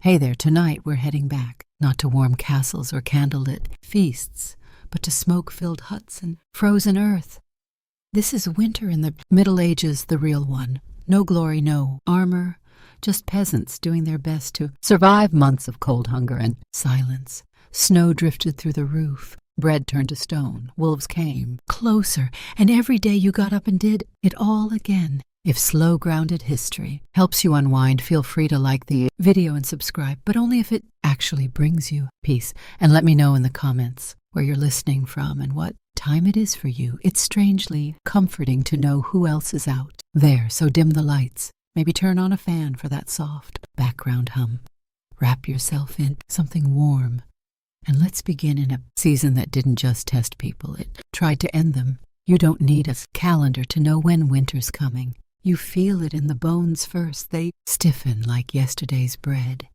Hey there, tonight we're heading back, not to warm castles or candlelit feasts, but to smoke-filled huts and frozen earth. This is winter in the Middle Ages, the real one. No glory, no armor, just peasants doing their best to survive months of cold hunger and silence. Snow drifted through the roof. Bread turned to stone. Wolves came closer, and every day you got up and did it all again. If slow-grounded history helps you unwind, feel free to like the video and subscribe, but only if it actually brings you peace. And let me know in the comments where you're listening from and what time it is for you. It's strangely comforting to know who else is out there, so dim the lights. Maybe turn on a fan for that soft background hum. Wrap yourself in something warm. And let's begin in a season that didn't just test people, it tried to end them. You don't need a calendar to know when winter's coming. You feel it in the bones first. They stiffen like yesterday's bread.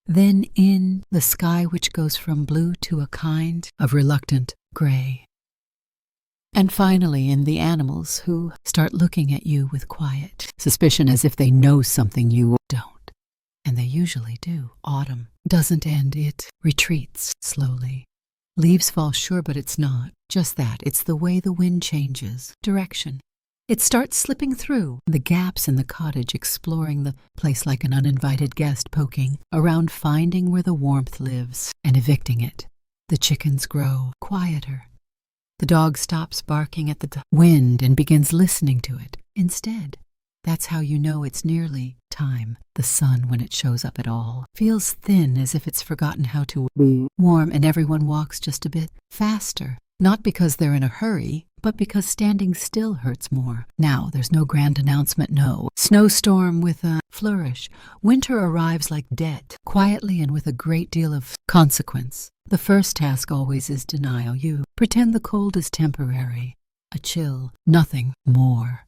Then in the sky, which goes from blue to a kind of reluctant gray. And finally in the animals who start looking at you with quiet suspicion as if they know something you don't. And they usually do. Autumn doesn't end, it retreats slowly. Leaves fall, sure, but it's not just that. It's the way the wind changes direction. It starts slipping through the gaps in the cottage, exploring the place like an uninvited guest, poking around, finding where the warmth lives and evicting it. The chickens grow quieter. The dog stops barking at the wind and begins listening to it instead. That's how you know it's nearly time. The sun, when it shows up at all, feels thin, as if it's forgotten how to be warm, and everyone walks just a bit faster. Not because they're in a hurry, but because standing still hurts more. Now, there's no grand announcement, no snowstorm with a flourish. Winter arrives like debt, quietly and with a great deal of consequence. The first task always is denial. You pretend the cold is temporary, a chill, nothing more.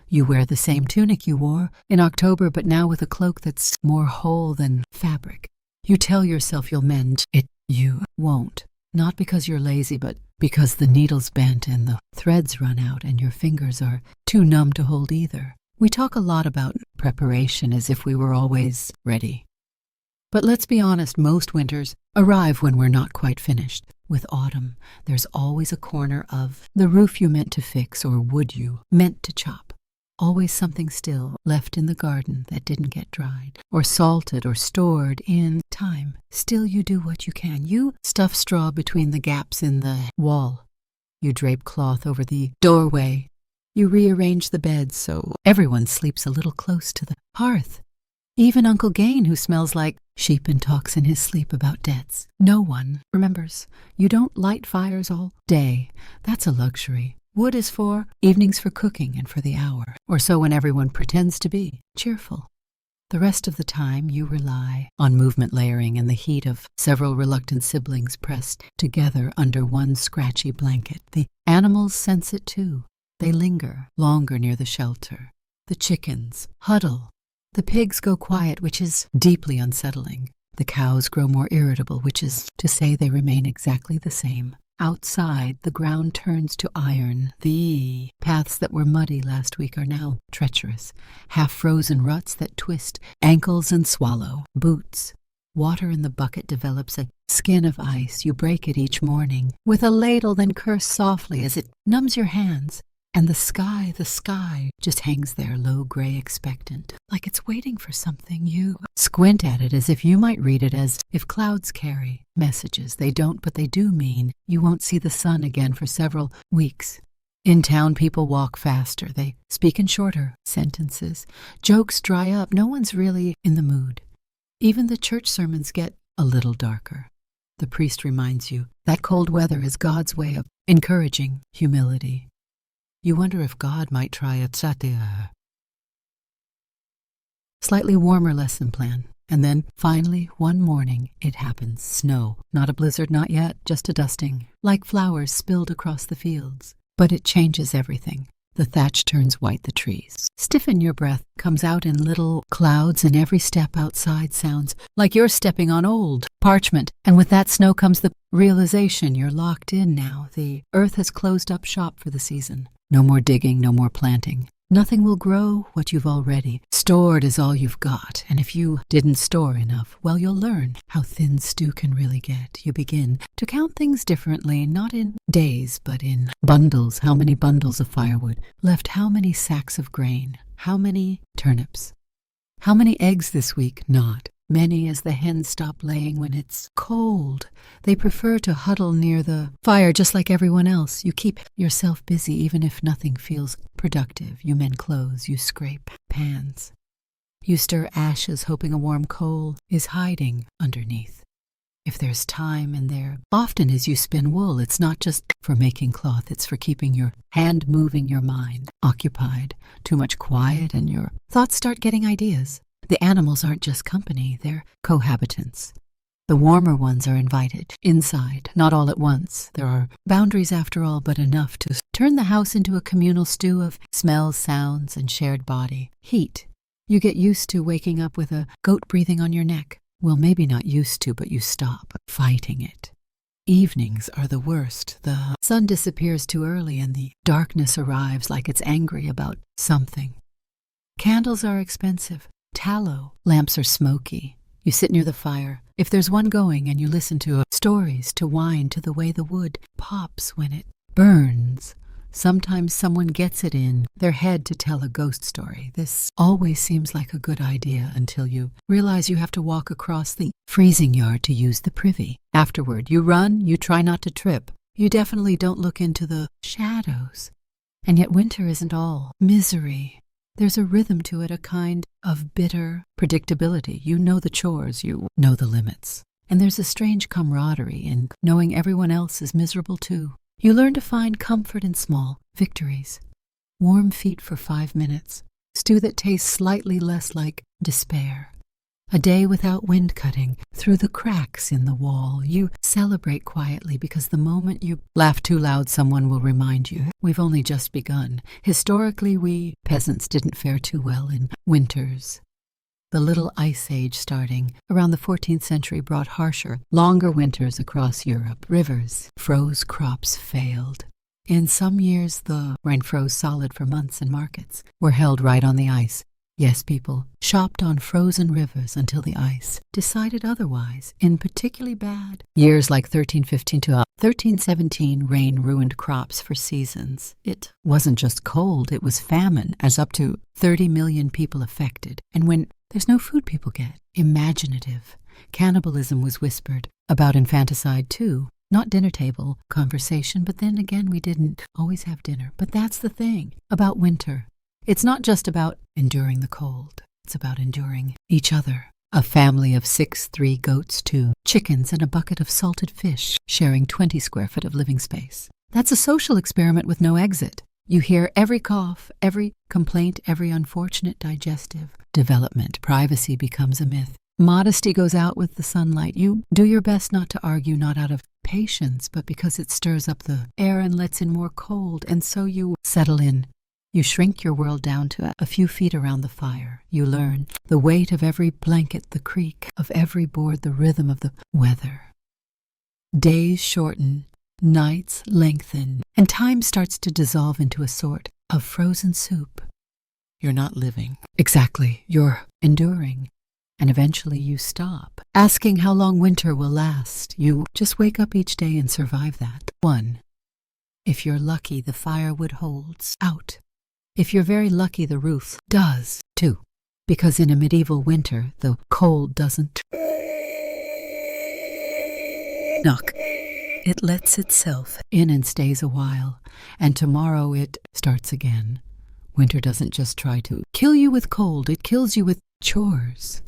You wear the same tunic you wore in October, but now with a cloak that's more whole than fabric. You tell yourself you'll mend it. You won't. Not because you're lazy, but because the needle's bent and the threads run out and your fingers are too numb to hold either. We talk a lot about preparation as if we were always ready. But let's be honest, most winters arrive when we're not quite finished. With autumn, there's always a corner of the roof you meant to fix or wood you meant to chop. Always something still left in the garden that didn't get dried, or salted, or stored in time. Still you do what you can. You stuff straw between the gaps in the wall. You drape cloth over the doorway. You rearrange the beds so everyone sleeps a little close to the hearth. Even Uncle Gain, who smells like sheep and talks in his sleep about debts. No one remembers. You don't light fires all day. That's a luxury. Wood is for evenings, for cooking, and for the hour, or so when everyone pretends to be cheerful. The rest of the time you rely on movement layering and the heat of several reluctant siblings pressed together under one scratchy blanket. The animals sense it too. They linger longer near the shelter. The chickens huddle. The pigs go quiet, which is deeply unsettling. The cows grow more irritable, which is to say they remain exactly the same. Outside, the ground turns to iron. The paths that were muddy last week are now treacherous, half-frozen ruts that twist ankles and swallow. Boots. Water in the bucket develops a skin of ice. You break it each morning with a ladle, then curse softly as it numbs your hands. And the sky just hangs there, low, gray, expectant, like it's waiting for something. You squint at it as if you might read it as if clouds carry messages. They don't, but they do mean you won't see the sun again for several weeks. In town, people walk faster. They speak in shorter sentences. Jokes dry up. No one's really in the mood. Even the church sermons get a little darker. The priest reminds you that cold weather is God's way of encouraging humility. You wonder if God might try a slightly warmer lesson plan. And then, finally, one morning, it happens. Snow. Not a blizzard, not yet, just a dusting. Like flowers spilled across the fields. But it changes everything. The thatch turns white, the trees stiffen, your breath comes out in little clouds, and every step outside sounds like you're stepping on old parchment. And with that snow comes the realization you're locked in now. The earth has closed up shop for the season. No more digging, no more planting. Nothing will grow what you've already. Stored is all you've got, and if you didn't store enough, well, you'll learn how thin stew can really get. You begin to count things differently, not in days, but in bundles. How many bundles of firewood left? How many sacks of grain? How many turnips? How many eggs this week? Not many, as the hens stop laying when it's cold. They prefer to huddle near the fire just like everyone else. You keep yourself busy even if nothing feels productive. You mend clothes, you scrape pans. You stir ashes hoping a warm coal is hiding underneath. If there's time in there, often as you spin wool, it's not just for making cloth, it's for keeping your hand moving, your mind occupied. Too much quiet and your thoughts start getting ideas. The animals aren't just company, they're cohabitants. The warmer ones are invited inside, not all at once. There are boundaries after all, but enough to turn the house into a communal stew of smells, sounds, and shared body. Heat. You get used to waking up with a goat breathing on your neck. Well, maybe not used to, but you stop fighting it. Evenings are the worst. The sun disappears too early and the darkness arrives like it's angry about something. Candles are expensive. Tallow lamps are smoky. You sit near the fire. If there's one going and you listen to stories, to wine, to the way the wood pops when it burns. Sometimes someone gets it in their head to tell a ghost story. This always seems like a good idea until you realize you have to walk across the freezing yard to use the privy. Afterward, you run, you try not to trip. You definitely don't look into the shadows. And yet winter isn't all misery. There's a rhythm to it, a kind of bitter predictability. You know the chores, you know the limits. And there's a strange camaraderie in knowing everyone else is miserable too. You learn to find comfort in small victories. Warm feet for 5 minutes. Stew that tastes slightly less like despair. A day without wind cutting through the cracks in the wall. You celebrate quietly because the moment you laugh too loud, someone will remind you. We've only just begun. Historically, we peasants didn't fare too well in winters. The Little Ice Age starting around the 14th century brought harsher, longer winters across Europe. Rivers froze, crops failed. In some years, the rain froze solid for months and markets were held right on the ice. Yes, people shopped on frozen rivers until the ice decided otherwise. In particularly bad years like 1315 to 1317, rain ruined crops for seasons. It wasn't just cold, it was famine, as up to 30 million people affected. And when there's no food, people get imaginative. Cannibalism was whispered about, infanticide too. Not dinner table conversation, but then again, we didn't always have dinner. But that's the thing about winter. It's not just about enduring the cold. It's about enduring each other. A family of 6, 3 goats, 2 chickens, and a bucket of salted fish, sharing 20 square foot of living space. That's a social experiment with no exit. You hear every cough, every complaint, every unfortunate digestive development. Privacy becomes a myth. Modesty goes out with the sunlight. You do your best not to argue, not out of patience, but because it stirs up the air and lets in more cold, and so you settle in. You shrink your world down to a few feet around the fire. You learn the weight of every blanket, the creak of every board, the rhythm of the weather. Days shorten, nights lengthen, and time starts to dissolve into a sort of frozen soup. You're not living. Exactly, you're enduring. And eventually you stop, asking how long winter will last. You just wake up each day and survive that. 1. If you're lucky, the firewood holds out. If you're very lucky, the roof does, too. Because in a medieval winter, the cold doesn't knock. It lets itself in and stays a while, and tomorrow it starts again. Winter doesn't just try to kill you with cold, it kills you with chores.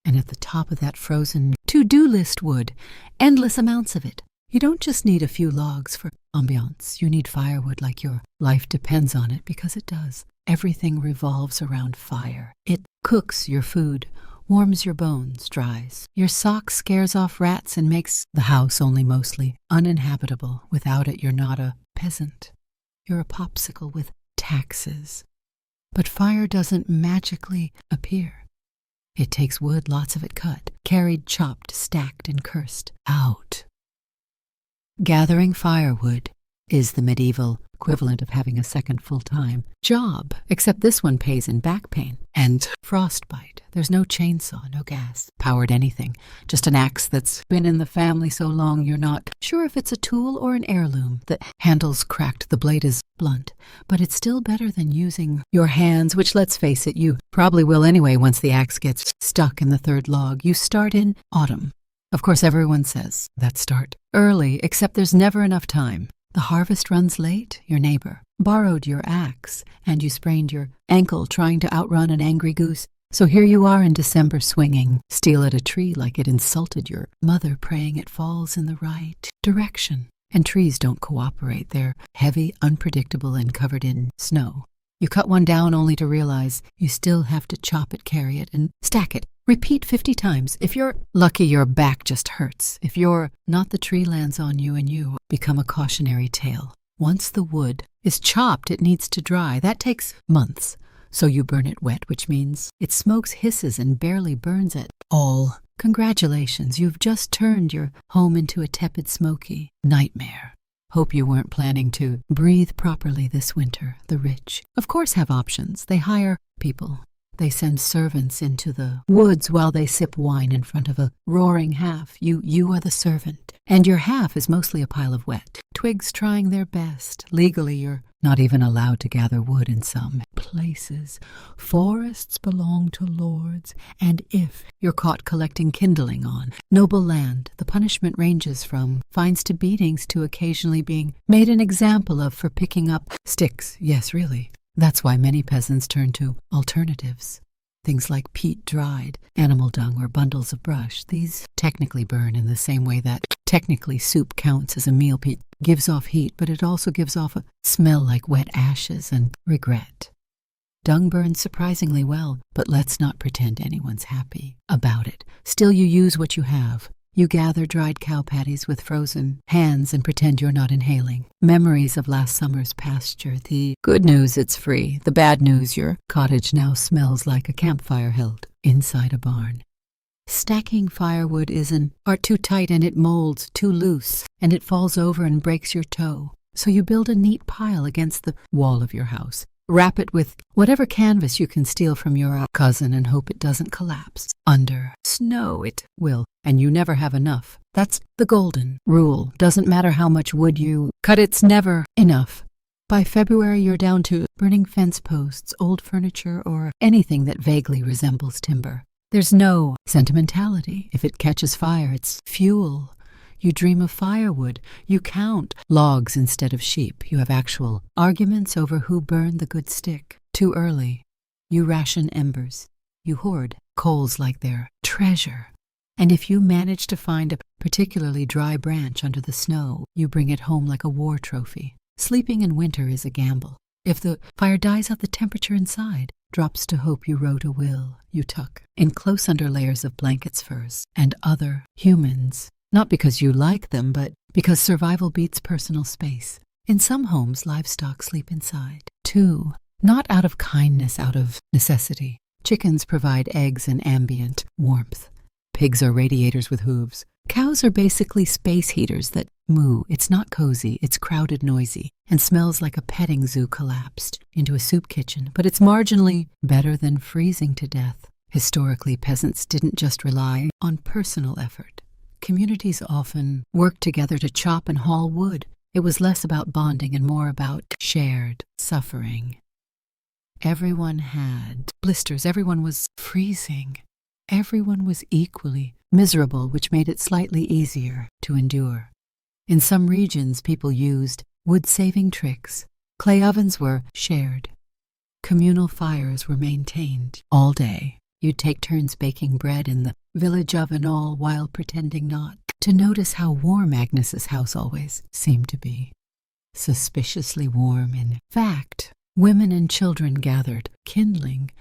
And at the top of that frozen to-do list wood, endless amounts of it. You don't just need a few logs for ambiance. You need firewood like your life depends on it, because it does. Everything revolves around fire. It cooks your food, warms your bones, dries your socks, scares off rats, and makes the house only mostly uninhabitable. Without it, you're not a peasant. You're a popsicle with taxes. But fire doesn't magically appear. It takes wood, lots of it cut, carried, chopped, stacked, and cursed out. Gathering firewood is the medieval equivalent of having a second full-time job, except this one pays in back pain and frostbite. There's no chainsaw, no gas-powered anything, just an axe that's been in the family so long you're not sure if it's a tool or an heirloom. The handle's cracked, the blade is blunt, but it's still better than using your hands, which, let's face it, you probably will anyway once the axe gets stuck in the third log. You start in autumn. Of course, everyone says that start early, except there's never enough time. The harvest runs late. Your neighbor borrowed your axe, and you sprained your ankle trying to outrun an angry goose. So here you are in December swinging steel at a tree like it insulted your mother, praying it falls in the right direction. And trees don't cooperate. They're heavy, unpredictable, and covered in snow. You cut one down only to realize you still have to chop it, carry it, and stack it. Repeat 50 times. If you're lucky, your back just hurts. If you're not, the tree lands on you and you become a cautionary tale. Once the wood is chopped, it needs to dry. That takes months. So you burn it wet, which means it smokes, hisses, and barely burns at all. Congratulations, you've just turned your home into a tepid, smoky nightmare. Hope you weren't planning to breathe properly this winter. The rich, of course, have options. They hire people. They send servants into the woods while they sip wine in front of a roaring half. You are the servant, and your half is mostly a pile of wet twigs trying their best. Legally, you're not even allowed to gather wood in some places. Forests belong to lords, and if you're caught collecting kindling on noble land, the punishment ranges from fines to beatings to occasionally being made an example of for picking up sticks. Yes, really. That's why many peasants turn to alternatives. Things like peat dried, animal dung, or bundles of brush. These technically burn in the same way that technically soup counts as a meal. Peat gives off heat, but it also gives off a smell like wet ashes and regret. Dung burns surprisingly well, but let's not pretend anyone's happy about it. Still, you use what you have. You gather dried cow patties with frozen hands and pretend you're not inhaling. Memories of last summer's pasture. The good news, it's free. The bad news, your cottage now smells like a campfire held inside a barn. Stacking firewood is an art too tight, and it molds too loose, and it falls over and breaks your toe. So you build a neat pile against the wall of your house. Wrap it with whatever canvas you can steal from your cousin and hope it doesn't collapse. Under snow it will, and you never have enough. That's the golden rule. Doesn't matter how much wood you cut, it's never enough. By February, you're down to burning fence posts, old furniture, or anything that vaguely resembles timber. There's no sentimentality. If it catches fire, it's fuel. You dream of firewood. You count logs instead of sheep. You have actual arguments over who burned the good stick too early. You ration embers. You hoard coals like they're treasure. And if you manage to find a particularly dry branch under the snow, you bring it home like a war trophy. Sleeping in winter is a gamble. If the fire dies out, the temperature inside drops to hope you wrote a will. You tuck in close under layers of blankets, furs, and other humans. Not because you like them, but because survival beats personal space. In some homes, livestock sleep inside, too. Not out of kindness, out of necessity. Chickens provide eggs and ambient warmth. Pigs are radiators with hooves. Cows are basically space heaters that moo. It's not cozy, it's crowded, noisy, and smells like a petting zoo collapsed into a soup kitchen, but it's marginally better than freezing to death. Historically, peasants didn't just rely on personal effort. Communities often worked together to chop and haul wood. It was less about bonding and more about shared suffering. Everyone had blisters. Everyone was freezing. Everyone was equally miserable, which made it slightly easier to endure. In some regions, people used wood-saving tricks. Clay ovens were shared. Communal fires were maintained all day. You'd take turns baking bread in the village oven, all while pretending not to notice how warm Agnes's house always seemed to be. Suspiciously warm, in fact. Women and children gathered, kindling,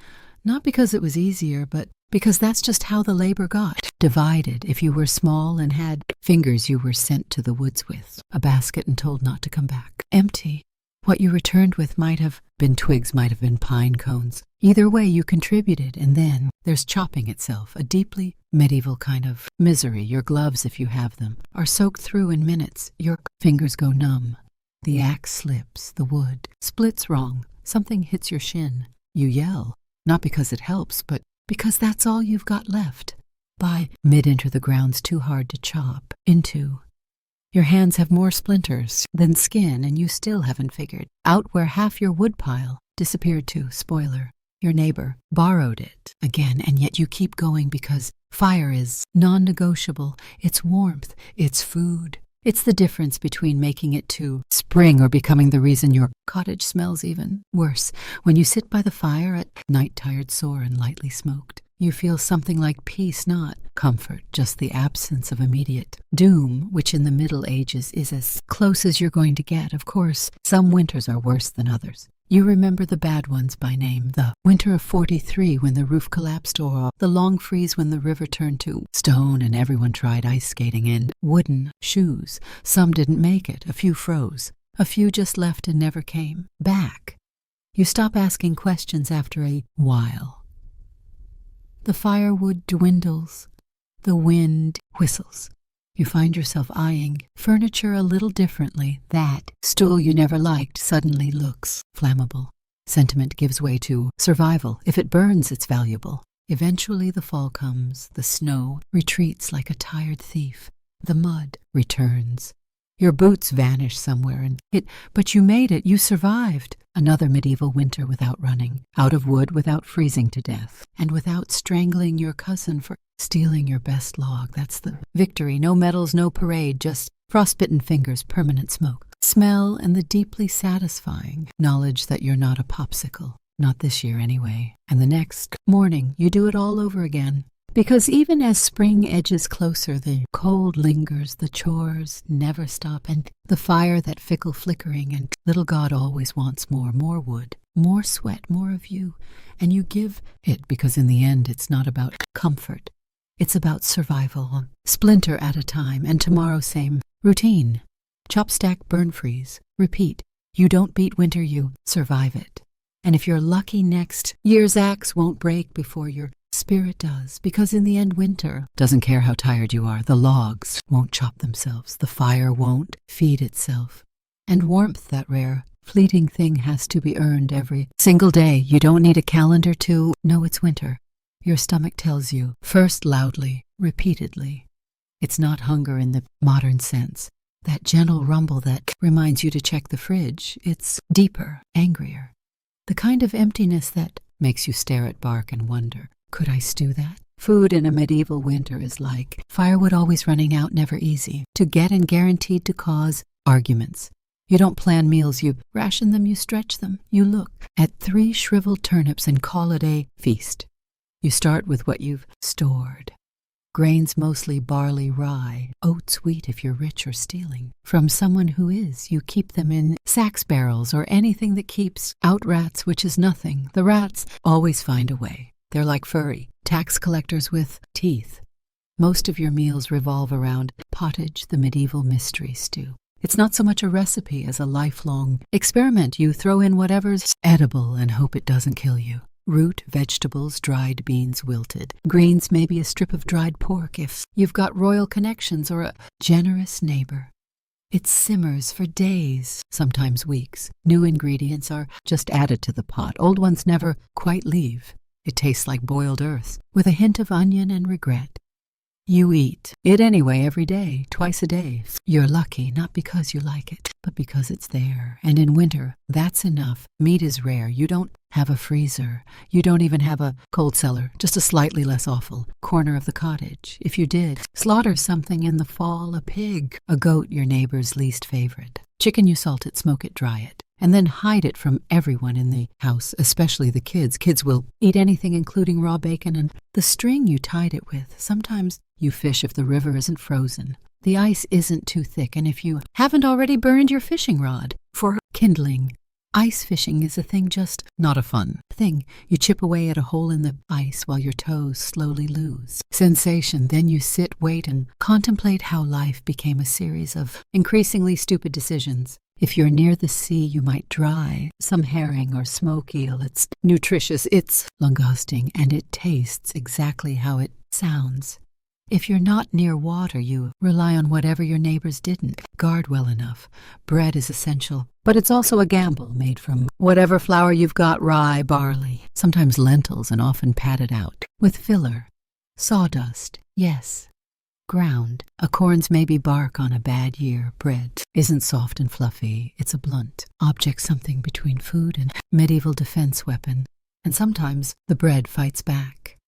not because it was easier, but because that's just how the labor got divided. If you were small and had fingers, you were sent to the woods with a basket and told not to come back empty. What you returned with might have been twigs, might have been pine cones. Either way, you contributed, and then there's chopping itself, a deeply medieval kind of misery. Your gloves, if you have them, are soaked through in minutes. Your fingers go numb. The axe slips, the wood splits wrong, something hits your shin. You yell, not because it helps, but because that's all you've got left. By mid-inter the ground's too hard to chop into. Your hands have more splinters than skin, and you still haven't figured out where half your wood pile disappeared to. Spoiler, your neighbor borrowed it again, and yet you keep going because fire is non-negotiable. It's warmth, it's food. It's the difference between making it to spring or becoming the reason your cottage smells even worse. When you sit by the fire at night, tired, sore, and lightly smoked, you feel something like peace, not comfort, just the absence of immediate doom, which in the Middle Ages is as close as you're going to get. Of course, some winters are worse than others. You remember the bad ones by name, the winter of '43 when the roof collapsed, or the long freeze when the river turned to stone and everyone tried ice skating in wooden shoes. Some didn't make it, a few froze, a few just left and never came back. You stop asking questions after a while. The firewood dwindles, the wind whistles. You find yourself eyeing furniture a little differently. That stool you never liked suddenly looks flammable. Sentiment gives way to survival. If it burns, it's valuable. Eventually the fall comes. The snow retreats like a tired thief. The mud returns. Your boots vanish somewhere, but you made it. You survived. Another medieval winter without running, out of wood without freezing to death, and without strangling your cousin for stealing your best log. That's the victory. No medals, no parade, just frostbitten fingers, permanent smoke, smell, and the deeply satisfying knowledge that you're not a popsicle. Not this year anyway. And the next morning, you do it all over again. Because even as spring edges closer, the cold lingers, the chores never stop, and the fire, that fickle flickering, and little God always wants more wood, more sweat, more of you. And you give it because in the end it's not about comfort. It's about survival, splinter at a time, and tomorrow same routine. Chop, stack, burn, freeze, repeat. You don't beat winter, you survive it. And if you're lucky, next year's axe won't break before your spirit does, because in the end winter doesn't care how tired you are. The logs won't chop themselves, the fire won't feed itself. And warmth, that rare, fleeting thing, has to be earned every single day. You don't need a calendar to know it's winter. Your stomach tells you, first loudly, repeatedly. It's not hunger in the modern sense, that gentle rumble that reminds you to check the fridge. It's deeper, angrier, the kind of emptiness that makes you stare at bark and wonder, could I stew that? Food in a medieval winter is like firewood always running out, never easy to get, and guaranteed to cause arguments. You don't plan meals, you ration them, you stretch them. You look at 3 shriveled turnips and call it a feast. You start with what you've stored. Grains mostly barley, rye, oats, wheat if you're rich or stealing. From someone who is, you keep them in sacks, barrels, or anything that keeps out rats, which is nothing. The rats always find a way. They're like furry tax collectors with teeth. Most of your meals revolve around pottage, the medieval mystery stew. It's not so much a recipe as a lifelong experiment. You throw in whatever's edible and hope it doesn't kill you. Root, vegetables, dried beans, wilted. Greens, maybe a strip of dried pork if you've got royal connections or a generous neighbor. It simmers for days, sometimes weeks. New ingredients are just added to the pot. Old ones never quite leave. It tastes like boiled earth, with a hint of onion and regret. You eat it anyway every day, twice a day. You're lucky, not because you like it, but because it's there. And in winter, that's enough. Meat is rare. You don't have a freezer. You don't even have a cold cellar, just a slightly less awful corner of the cottage. If you did, slaughter something in the fall, a pig, a goat, your neighbor's least favorite. Chicken, you salt it, smoke it, dry it, and then hide it from everyone in the house, especially the kids. Kids will eat anything, including raw bacon and the string you tied it with. Sometimes you fish if the river isn't frozen. The ice isn't too thick, and if you haven't already burned your fishing rod for kindling. Ice fishing is a thing, just not a fun thing. You chip away at a hole in the ice while your toes slowly lose sensation. Then you sit, wait, and contemplate how life became a series of increasingly stupid decisions. If you're near the sea, you might dry some herring or smoke eel. It's nutritious, it's langoustine, and it tastes exactly how it sounds. If you're not near water, you rely on whatever your neighbors didn't guard well enough. Bread is essential, but it's also a gamble made from whatever flour you've got, rye, barley, sometimes lentils, and often patted out with filler. Sawdust, yes. Ground. Acorns may be bark on a bad year. Bread isn't soft and fluffy. It's a blunt object, something between food and medieval defense weapon. And sometimes the bread fights back.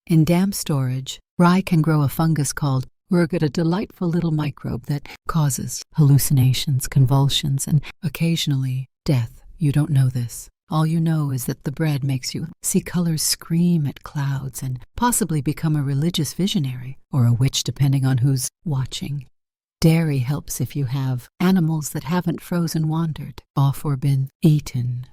In damp storage, rye can grow a fungus called urgot, a delightful little microbe that causes hallucinations, convulsions, and occasionally death. You don't know this. All you know is that the bread makes you see colors, scream at clouds, and possibly become a religious visionary or a witch, depending on who's watching. Dairy helps if you have animals that haven't frozen wandered off or been eaten.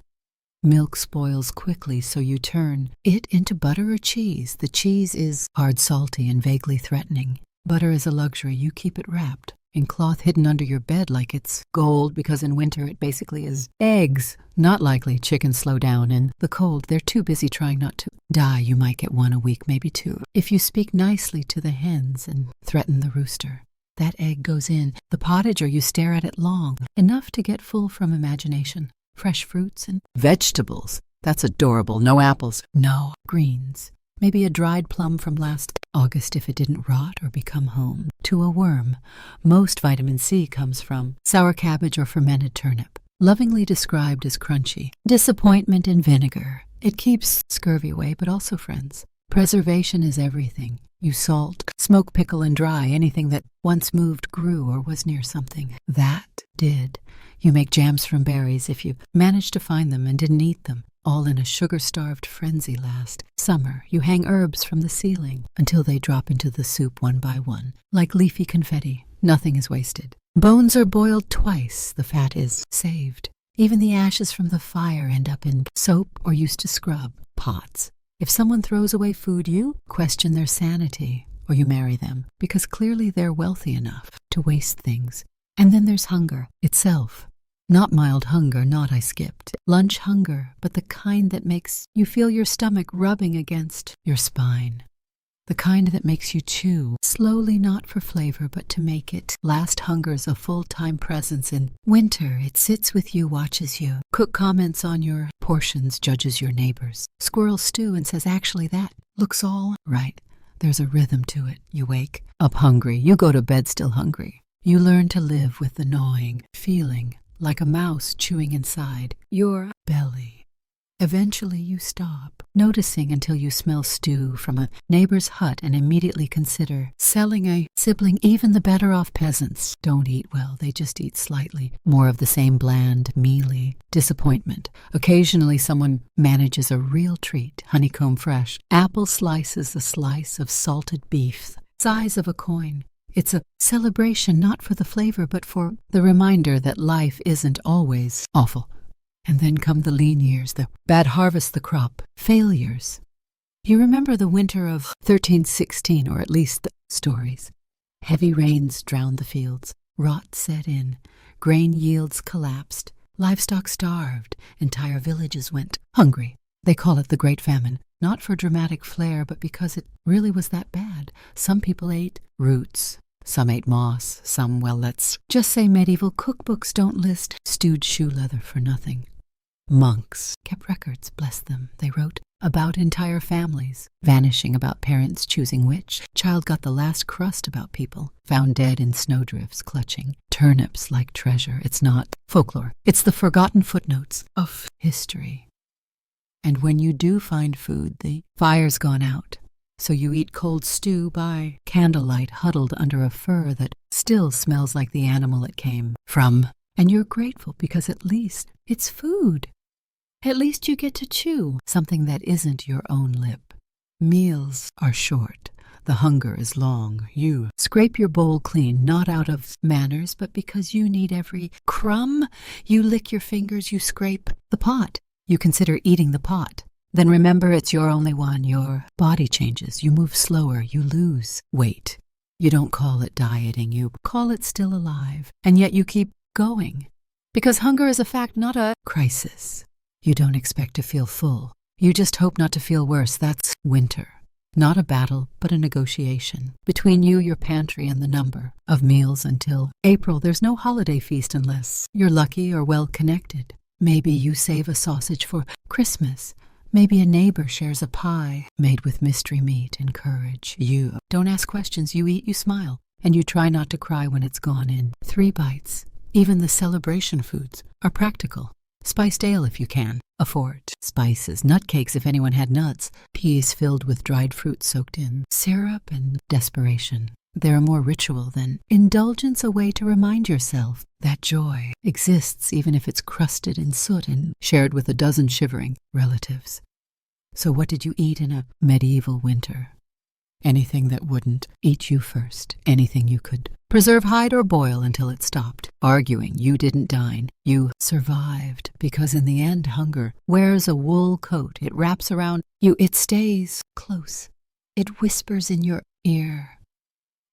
Milk spoils quickly, so you turn it into butter or cheese. The cheese is hard, salty, and vaguely threatening. Butter is a luxury. You keep it wrapped in cloth, hidden under your bed like it's gold, because in winter it basically is eggs. Not likely. Chickens slow down in the cold. They're too busy trying not to die. You might get one a week, maybe two. If you speak nicely to the hens and threaten the rooster, that egg goes in the pottage, or you stare at it long, enough to get full from imagination. Fresh fruits and vegetables. That's adorable. No apples. No greens. Maybe a dried plum from last August if it didn't rot or become home to a worm. Most vitamin C comes from sour cabbage or fermented turnip, lovingly described as crunchy. Disappointment in vinegar. It keeps scurvy away, but also friends. Preservation is everything. You salt, smoke, pickle, and dry anything that once moved, grew, or was near something. That did. You make jams from berries if you managed to find them and didn't eat them. All in a sugar-starved frenzy last summer. You hang herbs from the ceiling until they drop into the soup one by one. Like leafy confetti, nothing is wasted. Bones are boiled twice. The fat is saved. Even the ashes from the fire end up in soap or used to scrub pots. If someone throws away food, you question their sanity, or you marry them, because clearly they're wealthy enough to waste things. And then there's hunger itself. Not mild hunger, not I skipped. Lunch hunger, but the kind that makes you feel your stomach rubbing against your spine. The kind that makes you chew, slowly, not for flavor, but to make it last. Hunger's a full-time presence in winter. It sits with you, watches you. Cook comments on your portions, judges your neighbors. Squirrel stew and says, actually, that looks all right. There's a rhythm to it. You wake up hungry. You go to bed still hungry. You learn to live with the gnawing feeling, like a mouse chewing inside your belly. Eventually you stop, noticing until you smell stew from a neighbor's hut and immediately consider selling a sibling. Even the better-off peasants don't eat well. They just eat slightly more of the same bland, mealy disappointment. Occasionally someone manages a real treat, honeycomb fresh. Apple slices a slice of salted beef, size of a coin. It's a celebration not for the flavor, but for the reminder that life isn't always awful. And then come the lean years, the bad harvest, the crop, failures. You remember the winter of 1316, or at least the stories. Heavy rains drowned the fields, rot set in, grain yields collapsed, livestock starved, entire villages went hungry. They call it the Great Famine. Not for dramatic flair, but because it really was that bad. Some people ate roots. Some ate moss. Some, well, let's just say medieval cookbooks don't list stewed shoe leather for nothing. Monks kept records, bless them. They wrote about entire families, vanishing, about parents choosing which child got the last crust, about people found dead in snowdrifts, clutching turnips like treasure. It's not folklore. It's the forgotten footnotes of history. And when you do find food, the fire's gone out. So you eat cold stew by candlelight, huddled under a fur that still smells like the animal it came from. And you're grateful because at least it's food. At least you get to chew something that isn't your own lip. Meals are short. The hunger is long. You scrape your bowl clean, not out of manners, but because you need every crumb. You lick your fingers, you scrape the pot. You consider eating the pot. Then remember it's your only one. Your body changes. You move slower. You lose weight. You don't call it dieting. You call it still alive. And yet you keep going. Because hunger is a fact, not a crisis. You don't expect to feel full. You just hope not to feel worse. That's winter. Not a battle, but a negotiation. Between you, your pantry, and the number of meals until April, there's no holiday feast unless you're lucky or well-connected. Maybe you save a sausage for Christmas. Maybe a neighbor shares a pie made with mystery meat and courage. You don't ask questions. You eat, you smile, and you try not to cry when it's gone in 3 bites. Even the celebration foods are practical. Spiced ale if you can afford. Spices, nut cakes if anyone had nuts. Peas filled with dried fruit soaked in syrup and desperation. They're more ritual than indulgence, a way to remind yourself that joy exists even if it's crusted in soot and shared with a dozen shivering relatives. So what did you eat in a medieval winter? Anything that wouldn't eat you first. Anything you could preserve, hide, or boil until it stopped. Arguing you didn't dine. You survived because in the end hunger wears a wool coat. It wraps around you. It stays close. It whispers in your ear.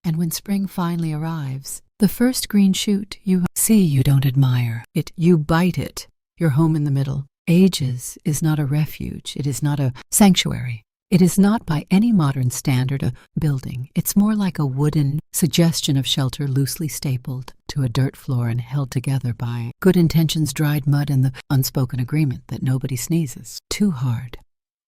And when spring finally arrives, the first green shoot you see you don't admire. You bite it. Your home in the middle. Ages is not a refuge. It is not a sanctuary. It is not by any modern standard a building. It's more like a wooden suggestion of shelter loosely stapled to a dirt floor and held together by good intentions, dried mud, and the unspoken agreement that nobody sneezes too hard.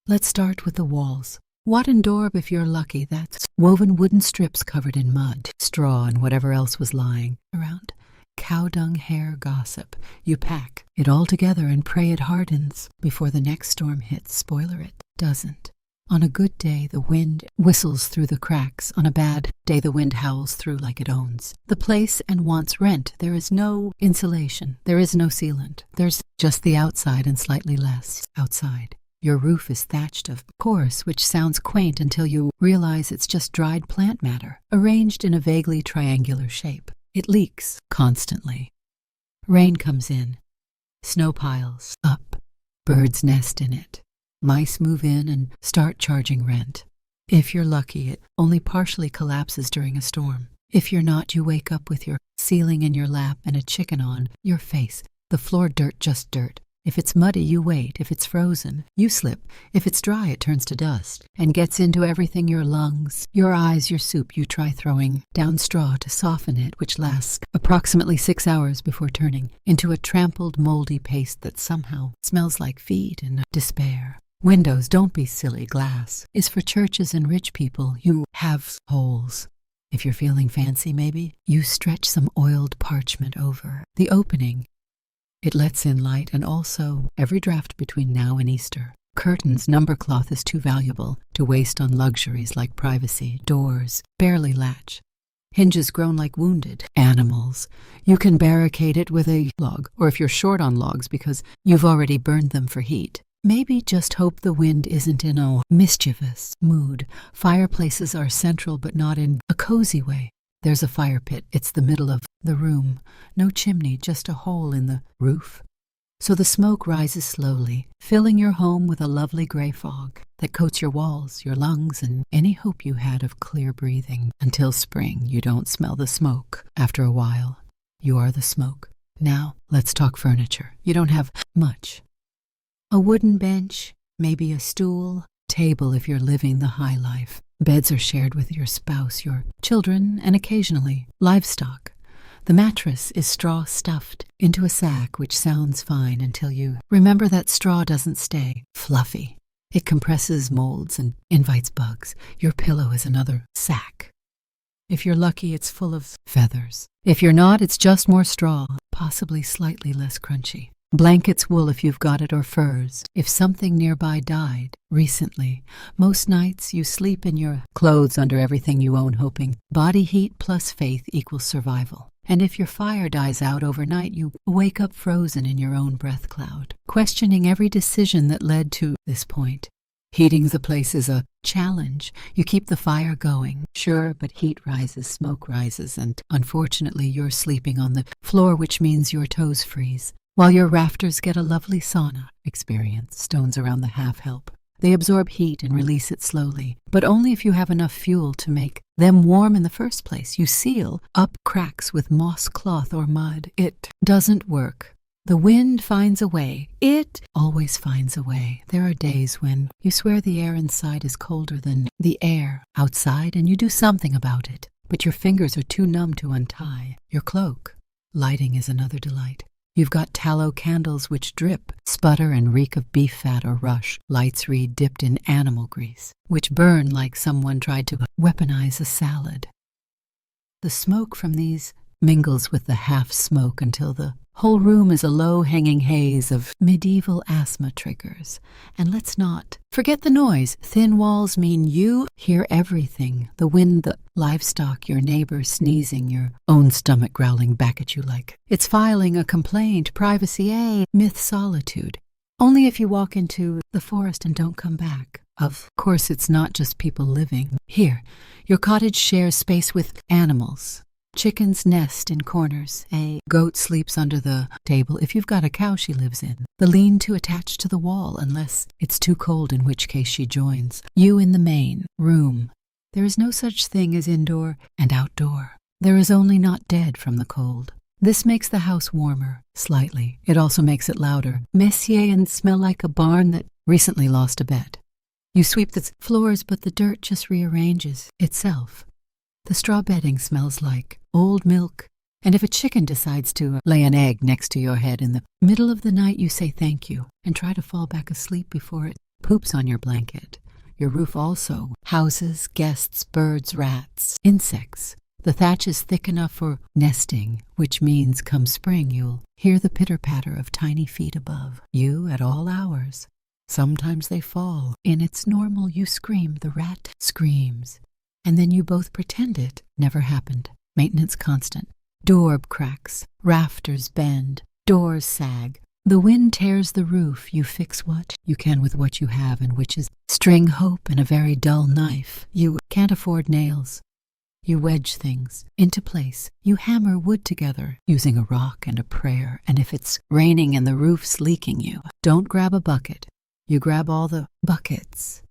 Let's start with the walls. Wattendorp, if you're lucky, that's woven wooden strips covered in mud, straw, and whatever else was lying around. Cow dung, hair, gossip. You pack it all together and pray it hardens before the next storm hits. Spoiler, it doesn't. On a good day, the wind whistles through the cracks. On a bad day, the wind howls through like it owns the place and wants rent. There is no insulation. There is no sealant. There's just the outside and slightly less outside. Your roof is thatched of course, which sounds quaint until you realize it's just dried plant matter, arranged in a vaguely triangular shape. It leaks constantly. Rain comes in. Snow piles up. Birds nest in it. Mice move in and start charging rent. If you're lucky, it only partially collapses during a storm. If you're not, you wake up with your ceiling in your lap and a chicken on your face. The floor dirt, just dirt. If it's muddy, you wait. If it's frozen, you slip. If it's dry, it turns to dust and gets into everything: your lungs, your eyes, your soup. You try throwing down straw to soften it, which lasts approximately 6 hours before turning into a trampled, moldy paste that somehow smells like feet and despair. Windows, don't be silly. Glass is for churches and rich people. You have holes. If you're feeling fancy, maybe you stretch some oiled parchment over the opening. It lets in light and also every draft between now and Easter. Curtains, number cloth is too valuable to waste on luxuries like privacy. Doors barely latch. Hinges grown like wounded animals. You can barricade it with a log, or if you're short on logs because you've already burned them for heat, maybe just hope the wind isn't in a mischievous mood. Fireplaces are central, but not in a cozy way. There's a fire pit. It's the middle of the room. No chimney, just a hole in the roof. So the smoke rises slowly, filling your home with a lovely gray fog that coats your walls, your lungs, and any hope you had of clear breathing. Until spring, you don't smell the smoke. After a while, you are the smoke. Now, let's talk furniture. You don't have much. A wooden bench, maybe a stool, table if you're living the high life. Beds are shared with your spouse, your children, and occasionally livestock. The mattress is straw stuffed into a sack, which sounds fine until you remember that straw doesn't stay fluffy. It compresses, molds, and invites bugs. Your pillow is another sack. If you're lucky, it's full of feathers. If you're not, it's just more straw, possibly slightly less crunchy. Blankets, wool if you've got it, or furs if something nearby died recently. Most nights you sleep in your clothes under everything you own, hoping body heat plus faith equals survival. And if your fire dies out overnight, you wake up frozen in your own breath cloud, questioning every decision that led to this point. Heating the place is a challenge. You keep the fire going, sure, but heat rises, smoke rises, and unfortunately you're sleeping on the floor, which means your toes freeze. While your rafters get a lovely sauna experience, stones around the half help. They absorb heat and release it slowly, but only if you have enough fuel to make them warm in the first place. You seal up cracks with moss cloth or mud. It doesn't work. The wind finds a way. It always finds a way. There are days when you swear the air inside is colder than the air outside, and you do something about it. But your fingers are too numb to untie your cloak. Lighting is another delight. You've got tallow candles which drip, sputter, and reek of beef fat or rush. Lights read dipped in animal grease, which burn like someone tried to weaponize a salad. The smoke from these mingles with the half-smoke until the whole room is a low-hanging haze of medieval asthma triggers. And let's not forget the noise. Thin walls mean you hear everything. The wind, the livestock, your neighbor sneezing, your own stomach growling back at you like it's filing a complaint. Privacy, myth solitude. Only if you walk into the forest and don't come back. Of course, it's not just people living. Here, your cottage shares space with animals. Chickens nest in corners. A goat sleeps under the table if you've got a cow she lives in. The lean-to attached to the wall unless it's too cold, in which case she joins. You in the main room. There is no such thing as indoor and outdoor. There is only not dead from the cold. This makes the house warmer, slightly. It also makes it louder. Messier and smell like a barn that recently lost a bet. You sweep the floors, but the dirt just rearranges itself. The straw bedding smells like old milk, and if a chicken decides to lay an egg next to your head in the middle of the night, you say thank you and try to fall back asleep before it poops on your blanket. Your roof also houses guests, birds, rats, insects. The thatch is thick enough for nesting, which means come spring you'll hear the pitter-patter of tiny feet above you at all hours. Sometimes they fall. In its normal, you scream. The rat screams. And then you both pretend it never happened. Maintenance constant. Door cracks. Rafters bend. Doors sag. The wind tears the roof. You fix what you can with what you have, and which is string, hope, and a very dull knife. You can't afford nails. You wedge things into place. You hammer wood together using a rock and a prayer. And if it's raining and the roof's leaking, you don't grab a bucket. You grab all the buckets.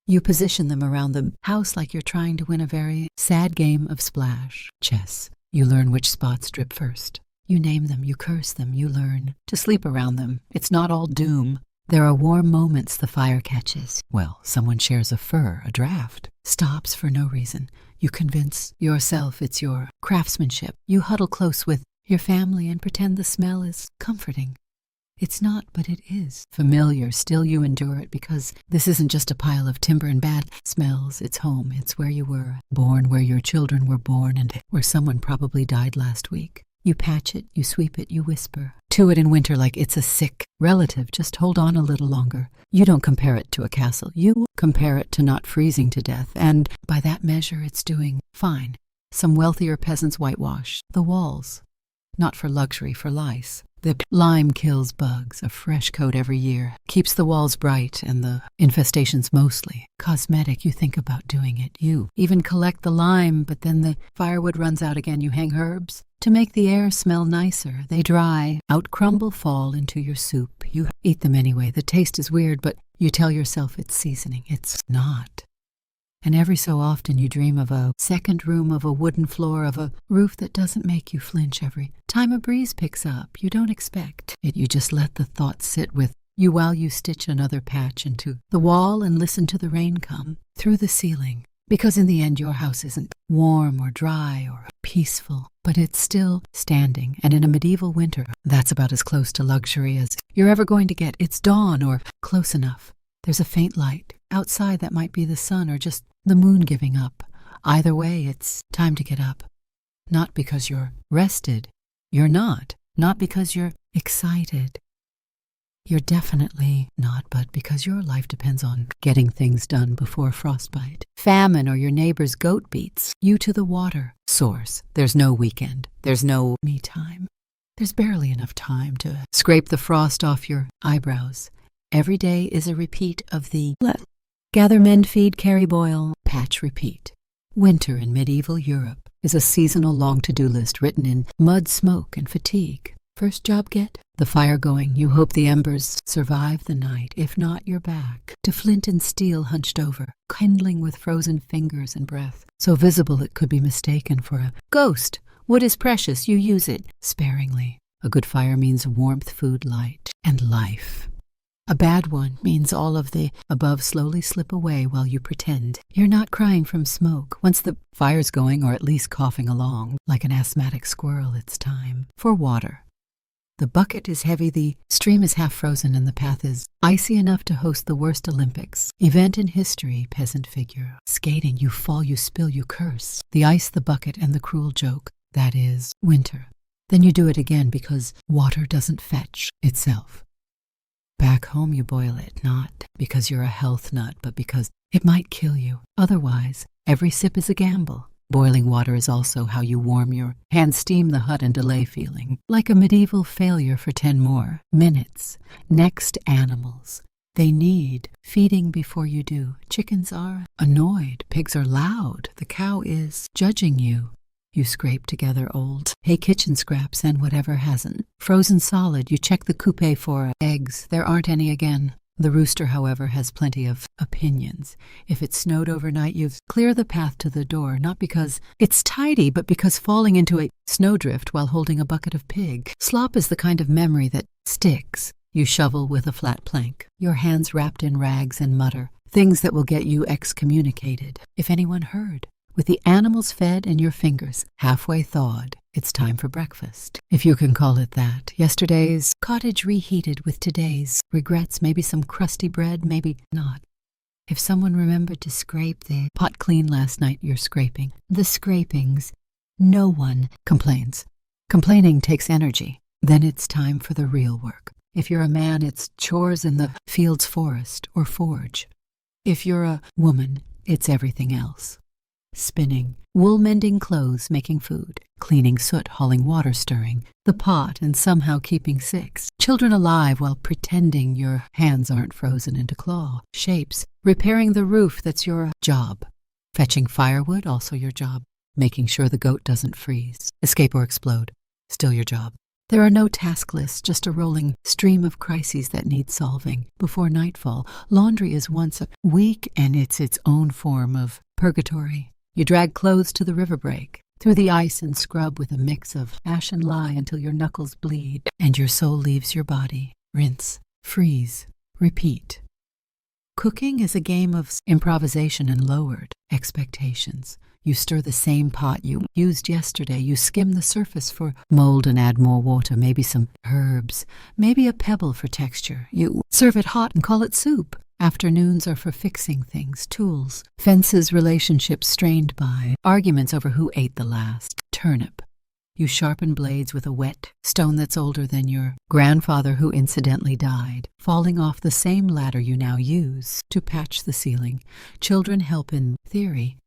You position them around the house like you're trying to win a very sad game of splash. Chess. You learn which spots drip first. You name them, you curse them, you learn to sleep around them. It's not all doom. There are warm moments the fire catches. Well, someone shares a fur, a draft. Stops for no reason. You convince yourself it's your craftsmanship. You huddle close with your family and pretend the smell is comforting. It's not, but it is. Familiar, still you endure it because this isn't just a pile of timber and bad smells. It's home. It's where you were born, where your children were born, and where someone probably died last week. You patch it, you sweep it, you whisper to it in winter like it's a sick relative. Just hold on a little longer. You don't compare it to a castle. You compare it to not freezing to death, and by that measure it's doing fine. Some wealthier peasants whitewash the walls. Not for luxury, for lice. The lime kills bugs. A fresh coat every year keeps the walls bright, and the infestations mostly cosmetic. You think about doing it. You even collect the lime, but then the firewood runs out again. You hang herbs to make the air smell nicer. They dry, out crumble, fall into your soup. You eat them anyway. The taste is weird, but you tell yourself it's seasoning. It's not. And every so often you dream of a second room, of a wooden floor, of a roof that doesn't make you flinch every time a breeze picks up. You don't expect it. You just let the thought sit with you while you stitch another patch into the wall and listen to the rain come through the ceiling. Because in the end your house isn't warm or dry or peaceful, but it's still standing. And in a medieval winter, that's about as close to luxury as you're ever going to get. It's dawn or close enough. There's a faint light. Outside, that might be the sun or just the moon giving up. Either way, it's time to get up. Not because you're rested. You're not. Not because you're excited. You're definitely not, but because your life depends on getting things done before frostbite. Famine or your neighbor's goat beats you to the water source. There's no weekend. There's no me time. There's barely enough time to scrape the frost off your eyebrows. Every day is a repeat of the gather, mend, feed, carry, boil, patch, repeat. Winter in medieval Europe is a seasonal long to-do list written in mud, smoke, and fatigue. First job get? The fire going. You hope the embers survive the night. If not, you're back to flint and steel hunched over, kindling with frozen fingers and breath, so visible it could be mistaken for a ghost. Wood is precious. You use it sparingly. A good fire means warmth, food, light, and life. A bad one means all of the above slowly slip away while you pretend you're not crying from smoke. Once the fire's going, or at least coughing along, like an asthmatic squirrel, it's time for water. The bucket is heavy, the stream is half frozen, and the path is icy enough to host the worst Olympics event in history, peasant figure. Skating, you fall, you spill, you curse. The ice, the bucket, and the cruel joke, that is winter. Then you do it again because water doesn't fetch itself. Back home you boil it, not because you're a health nut, but because it might kill you. Otherwise, every sip is a gamble. Boiling water is also how you warm your hands, steam the hut, and delay feeling like a medieval failure for 10 more minutes. Next, animals. They need feeding before you do. Chickens are annoyed. Pigs are loud. The cow is judging you. You scrape together old hay kitchen scraps and whatever hasn't. Frozen solid, you check the coupe for eggs. There aren't any again. The rooster, however, has plenty of opinions. If it snowed overnight, you clear the path to the door, not because it's tidy, but because falling into a snowdrift while holding a bucket of pig. Slop is the kind of memory that sticks. You shovel with a flat plank, your hands wrapped in rags, and mutter things that will get you excommunicated, if anyone heard. With the animals fed and your fingers halfway thawed, it's time for breakfast, if you can call it that. Yesterday's cottage reheated with today's regrets, maybe some crusty bread, maybe not. If someone remembered to scrape the pot clean last night, you're scraping. The scrapings, no one complains. Complaining takes energy. Then it's time for the real work. If you're a man, it's chores in the field's forest or forge. If you're a woman, it's everything else. Spinning, wool mending clothes, making food, cleaning soot, hauling water, stirring the pot, and somehow keeping 6 children alive while pretending your hands aren't frozen into claw shapes. Repairing the roof, that's your job. Fetching firewood, also your job. Making sure the goat doesn't freeze, escape, or explode, still your job. There are no task lists, just a rolling stream of crises that need solving. Before nightfall, laundry is once a week, and it's its own form of purgatory. You drag clothes to the river break, through the ice, and scrub with a mix of ash and lye until your knuckles bleed and your soul leaves your body. Rinse, freeze, repeat. Cooking is a game of improvisation and lowered expectations. You stir the same pot you used yesterday. You skim the surface for mold and add more water, maybe some herbs, maybe a pebble for texture. You serve it hot and call it soup. Afternoons are for fixing things, tools, fences, relationships strained by arguments over who ate the last turnip. You sharpen blades with a wet stone that's older than your grandfather who incidentally died, falling off the same ladder you now use to patch the ceiling. Children help in theory.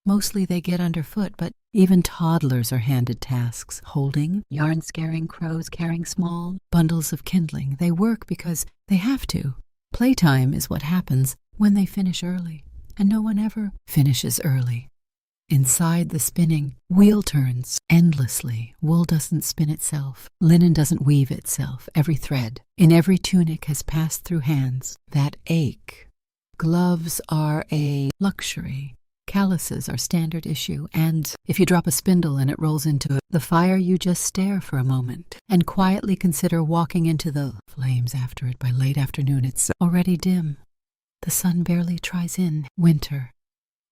Mostly they get underfoot, but even toddlers are handed tasks, holding, yarn-scaring crows, carrying small bundles of kindling. They work because they have to. Playtime is what happens when they finish early, and no one ever finishes early. Inside the spinning, wheel turns endlessly. Wool doesn't spin itself. Linen doesn't weave itself. Every thread in every tunic has passed through hands that ache. Gloves are a luxury. Calluses are standard issue, and if you drop a spindle and it rolls into the fire, you just stare for a moment and quietly consider walking into the flames after it. By late afternoon, it's already dim. The sun barely tries in. Winter.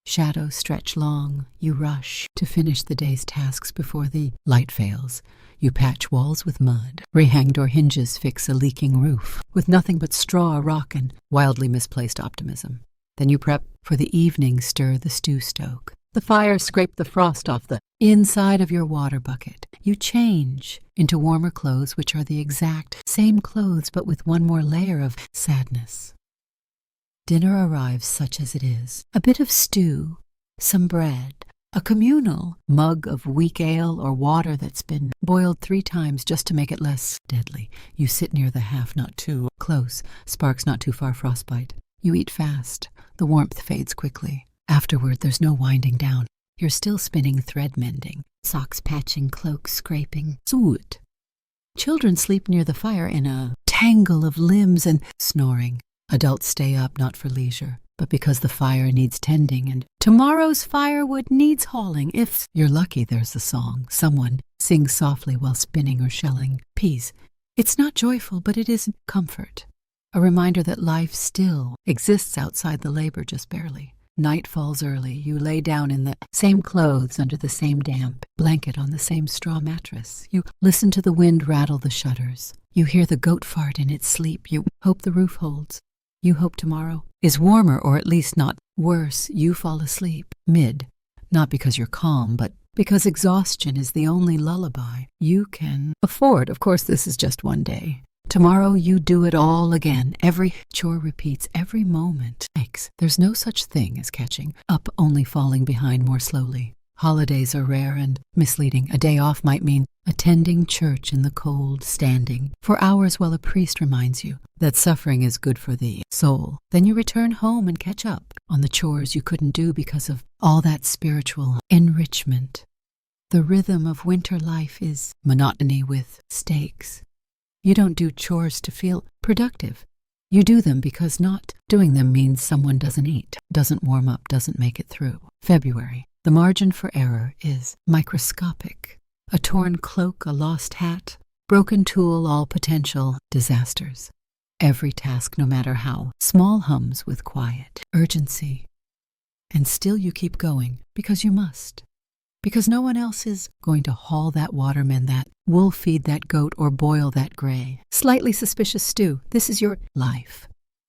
Shadows stretch long. You rush to finish the day's tasks before the light fails. You patch walls with mud. Rehang door hinges fix a leaking roof with nothing but straw, rock, and wildly misplaced optimism. Then you prep for the evening, stir the stew stoke. The fire scrape the frost off the inside of your water bucket. You change into warmer clothes, which are the exact same clothes, but with one more layer of sadness. Dinner arrives such as it is. A bit of stew, some bread, a communal mug of weak ale or water that's been boiled 3 times just to make it less deadly. You sit near the half, not too close, sparks not too far, frostbite. You eat fast. The warmth fades quickly. Afterward, there's no winding down. You're still spinning, thread mending, socks patching, cloaks scraping. Soot. Children sleep near the fire in a tangle of limbs and snoring. Adults stay up not for leisure, but because the fire needs tending, and tomorrow's firewood needs hauling. If you're lucky, there's a song. Someone sing softly while spinning or shelling peas. It's not joyful, but it is comfort. A reminder that life still exists outside the labor, just barely. Night falls early. You lay down in the same clothes under the same damp blanket on the same straw mattress. You listen to the wind rattle the shutters. You hear the goat fart in its sleep. You hope the roof holds. You hope tomorrow is warmer, or at least not worse. You fall asleep mid, not because you're calm, but because exhaustion is the only lullaby you can afford. Of course, this is just one day. Tomorrow you do it all again. Every chore repeats, every moment aches. There's no such thing as catching up, only falling behind more slowly. Holidays are rare and misleading. A day off might mean attending church in the cold, standing for hours while a priest reminds you that suffering is good for the soul. Then you return home and catch up on the chores you couldn't do because of all that spiritual enrichment. The rhythm of winter life is monotony with stakes. You don't do chores to feel productive. You do them because not doing them means someone doesn't eat, doesn't warm up, doesn't make it through. February. The margin for error is microscopic. A torn cloak, a lost hat, broken tool, all potential disasters. Every task, no matter how small, hums with quiet urgency. And still you keep going because you must. Because no one else is going to haul that water, mend that wool, feed that goat, or boil that gray, slightly suspicious stew. This is your life.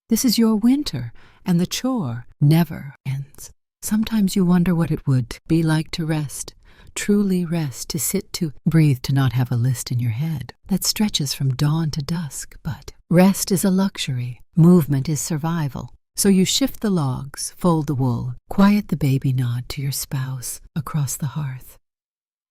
This is your winter, and the chore never ends. Sometimes you wonder what it would be like to rest, truly rest, to sit, to breathe, to not have a list in your head that stretches from dawn to dusk. But rest is a luxury. Movement is survival. So you shift the logs, fold the wool, quiet the baby nod to your spouse across the hearth.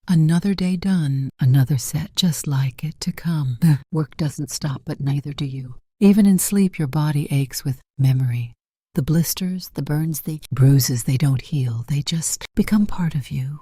Another day done, another set just like it to come. The work doesn't stop, but neither do you. Even in sleep, your body aches with memory. The blisters, the burns, the bruises, they don't heal. They just become part of you.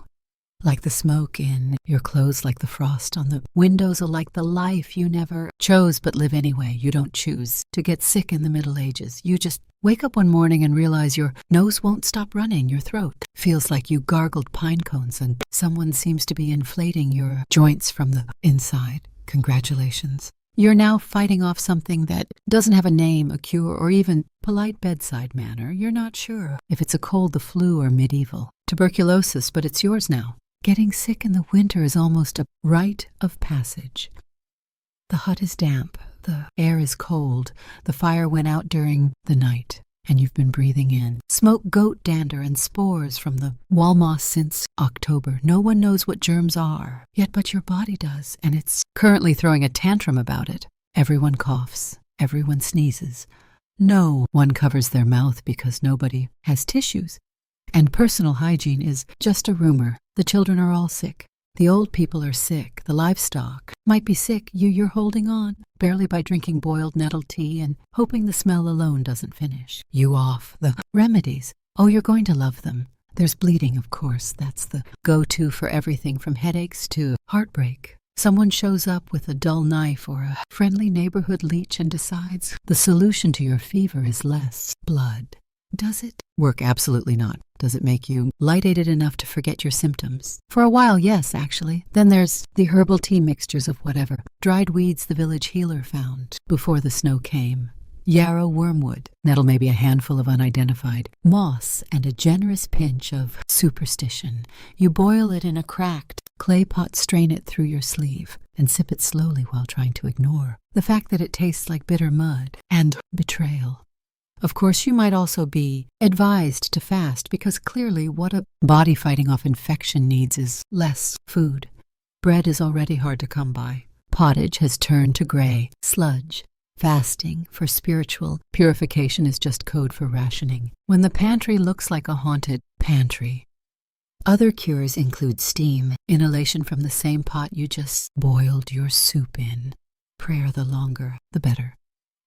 Like the smoke in your clothes, like the frost on the windows, or like the life you never chose but live anyway. You don't choose to get sick in the Middle Ages. You just wake up one morning and realize your nose won't stop running. Your throat feels like you gargled pine cones and someone seems to be inflating your joints from the inside. Congratulations. You're now fighting off something that doesn't have a name, a cure, or even polite bedside manner. You're not sure if it's a cold, the flu, or medieval tuberculosis, but it's yours now. Getting sick in the winter is almost a rite of passage. The hut is damp, the air is cold, the fire went out during the night, and you've been breathing in smoke, goat dander, and spores from the wall moss since October. No one knows what germs are, yet but your body does, and it's currently throwing a tantrum about it. Everyone coughs, everyone sneezes. No one covers their mouth because nobody has tissues. And personal hygiene is just a rumor. The children are all sick. The old people are sick. The livestock might be sick. You're holding on, barely by drinking boiled nettle tea and hoping the smell alone doesn't finish you off. The remedies, oh, you're going to love them. There's bleeding, of course. That's the go-to for everything from headaches to heartbreak. Someone shows up with a dull knife or a friendly neighborhood leech and decides the solution to your fever is less blood. Does it work? Absolutely not. Does it make you lightheaded enough to forget your symptoms? For a while, yes, actually. Then there's the herbal tea mixtures of whatever. Dried weeds the village healer found before the snow came. Yarrow wormwood, nettle maybe a handful of unidentified, moss, and a generous pinch of superstition. You boil it in a cracked clay pot, strain it through your sleeve, and sip it slowly while trying to ignore the fact that it tastes like bitter mud and betrayal. Of course, you might also be advised to fast because clearly what a body fighting off infection needs is less food. Bread is already hard to come by. Pottage has turned to gray sludge. Fasting for spiritual purification is just code for rationing. When the pantry looks like a haunted pantry. Other cures include steam, inhalation from the same pot you just boiled your soup in. Prayer, the longer, the better.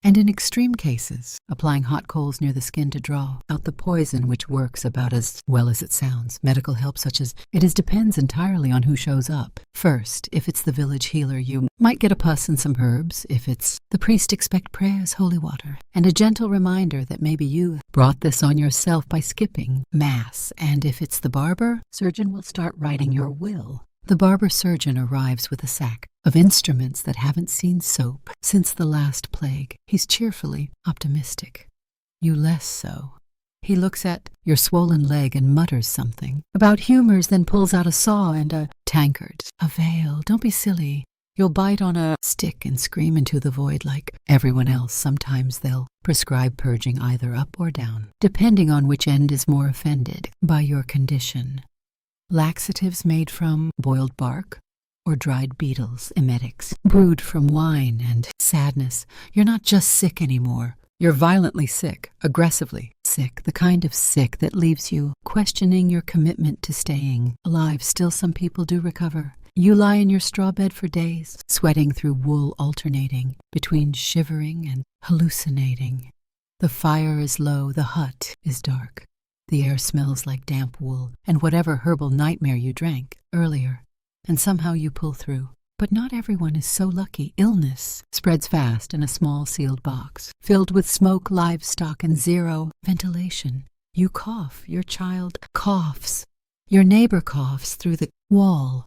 And in extreme cases, applying hot coals near the skin to draw out the poison, which works about as well as it sounds. Medical help such as it is depends entirely on who shows up. First, if it's the village healer, you might get a pus and some herbs. If it's the priest, expect prayers, holy water, and a gentle reminder that maybe you brought this on yourself by skipping Mass. And if it's the barber, surgeon will start writing your will. The barber surgeon arrives with a sack of instruments that haven't seen soap since the last plague. He's cheerfully optimistic. You less so. He looks at your swollen leg and mutters something about humors, then pulls out a saw and a tankard. A veil. Don't be silly. You'll bite on a stick and scream into the void like everyone else. Sometimes they'll prescribe purging either up or down, depending on which end is more offended by your condition. Laxatives made from boiled bark or dried beetles, emetics, brewed from wine and sadness. You're not just sick anymore. You're violently sick, aggressively sick, the kind of sick that leaves you questioning your commitment to staying alive. Still, some people do recover. You lie in your straw bed for days, sweating through wool alternating between shivering and hallucinating. The fire is low, the hut is dark. The air smells like damp wool and whatever herbal nightmare you drank earlier, and somehow you pull through. But not everyone is so lucky. Illness spreads fast in a small sealed box, filled with smoke, livestock, and zero ventilation. You cough, your child coughs, your neighbor coughs through the wall.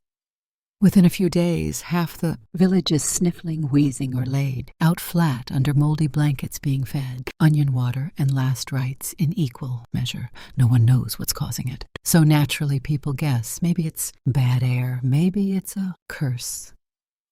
Within a few days, half the village is sniffling, wheezing, or laid out flat under moldy blankets being fed onion water and last rites in equal measure. No one knows what's causing it. So naturally people guess. Maybe it's bad air. Maybe it's a curse.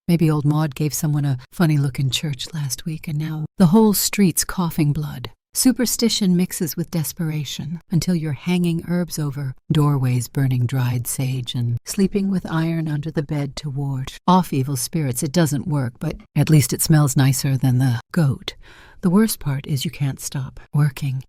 Maybe old Maud gave someone a funny look in church last week, and now the whole street's coughing blood. Superstition mixes with desperation until you're hanging herbs over doorways, burning dried sage, and sleeping with iron under the bed to ward off evil spirits. It doesn't work, but at least it smells nicer than the goat. The worst part is you can't stop working.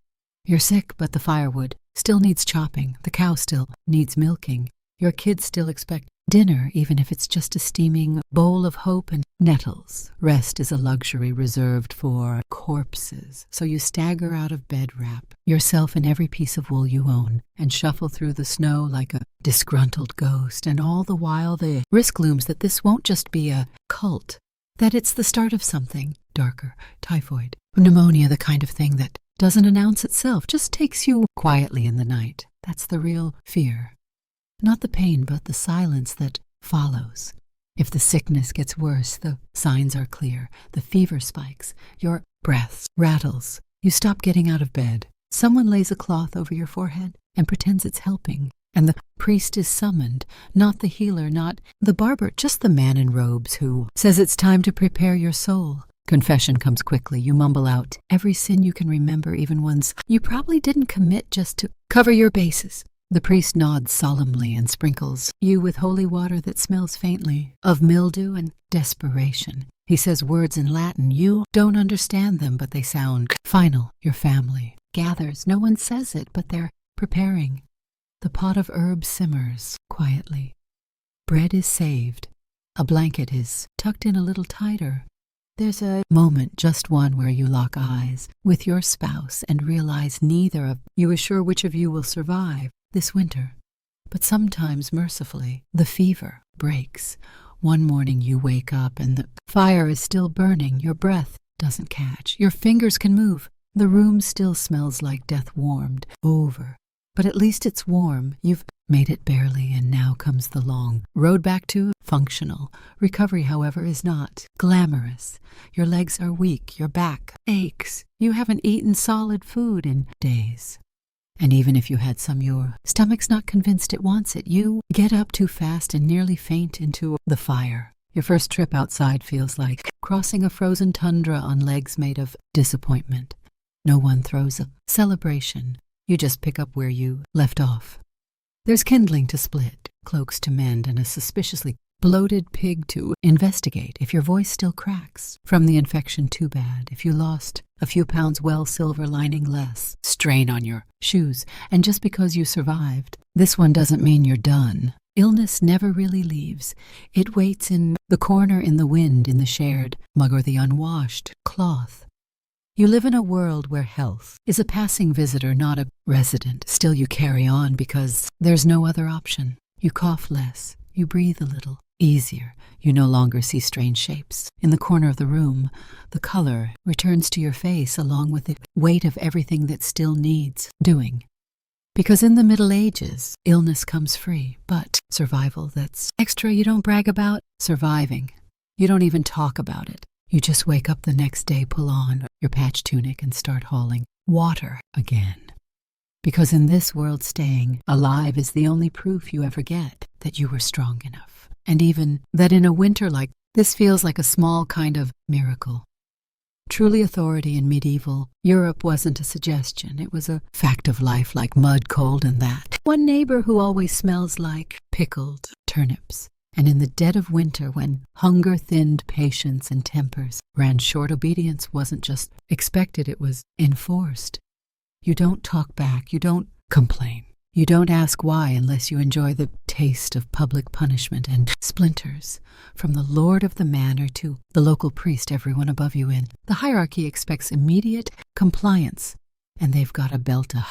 You're sick, but the firewood still needs chopping. The cow still needs milking. Your kids still expect dinner, even if it's just a steaming bowl of hope and nettles. Rest is a luxury reserved for corpses. So you stagger out of bed, wrap yourself in every piece of wool you own, and shuffle through the snow like a disgruntled ghost. And all the while the risk looms that this won't just be a cult, that it's the start of something darker. Typhoid, pneumonia, the kind of thing that doesn't announce itself, just takes you quietly in the night. That's the real fear. Not the pain, but the silence that follows. If the sickness gets worse, the signs are clear. The fever spikes. Your breath rattles. You stop getting out of bed. Someone lays a cloth over your forehead and pretends it's helping. And the priest is summoned. Not the healer, not the barber, just the man in robes who says it's time to prepare your soul. Confession comes quickly. You mumble out every sin you can remember, even ones you probably didn't commit, just to cover your bases. The priest nods solemnly and sprinkles you with holy water that smells faintly of mildew and desperation. He says words in Latin. You don't understand them, but they sound final. Your family gathers. No one says it, but they're preparing. The pot of herbs simmers quietly. Bread is saved. A blanket is tucked in a little tighter. There's a moment, just one, where you lock eyes with your spouse and realize neither of you is sure which of you will survive this winter. But sometimes, mercifully, the fever breaks. One morning you wake up and the fire is still burning. Your breath doesn't catch. Your fingers can move. The room still smells like death warmed over. But at least it's warm. You've made it barely, and now comes the long road back to functional. Recovery, however, is not glamorous. Your legs are weak. Your back aches. You haven't eaten solid food in days. And even if you had some, your stomach's not convinced it wants it. You get up too fast and nearly faint into the fire. Your first trip outside feels like crossing a frozen tundra on legs made of disappointment. No one throws a celebration. You just pick up where you left off. There's kindling to split, cloaks to mend, and a suspiciously bloated pig to investigate. If your voice still cracks from the infection, too bad. If you lost a few pounds, well, silver lining less. Strain on your shoes. And just because you survived, this one doesn't mean you're done. Illness never really leaves. It waits in the corner, in the wind, in the shared mug, or the unwashed cloth. You live in a world where health is a passing visitor, not a resident. Still, you carry on because there's no other option. You cough less. You breathe a little easier. You no longer see strange shapes. In the corner of the room, the color returns to your face along with the weight of everything that still needs doing. Because in the Middle Ages, illness comes free, but survival that's extra you don't brag about, surviving. You don't even talk about it. You just wake up the next day, pull on your patch tunic and start hauling water again. Because in this world, staying alive is the only proof you ever get that you were strong enough. And even that in a winter like this feels like a small kind of miracle. Truly authority in medieval Europe wasn't a suggestion. It was a fact of life like mud, cold, and that. One neighbor who always smells like pickled turnips. And in the dead of winter, when hunger thinned patience and tempers ran short, obedience wasn't just expected, it was enforced. You don't talk back, you don't complain. You don't ask why unless you enjoy the taste of public punishment and splinters. From the lord of the manor to the local priest, everyone above you in. The hierarchy expects immediate compliance. And they've got a belt, a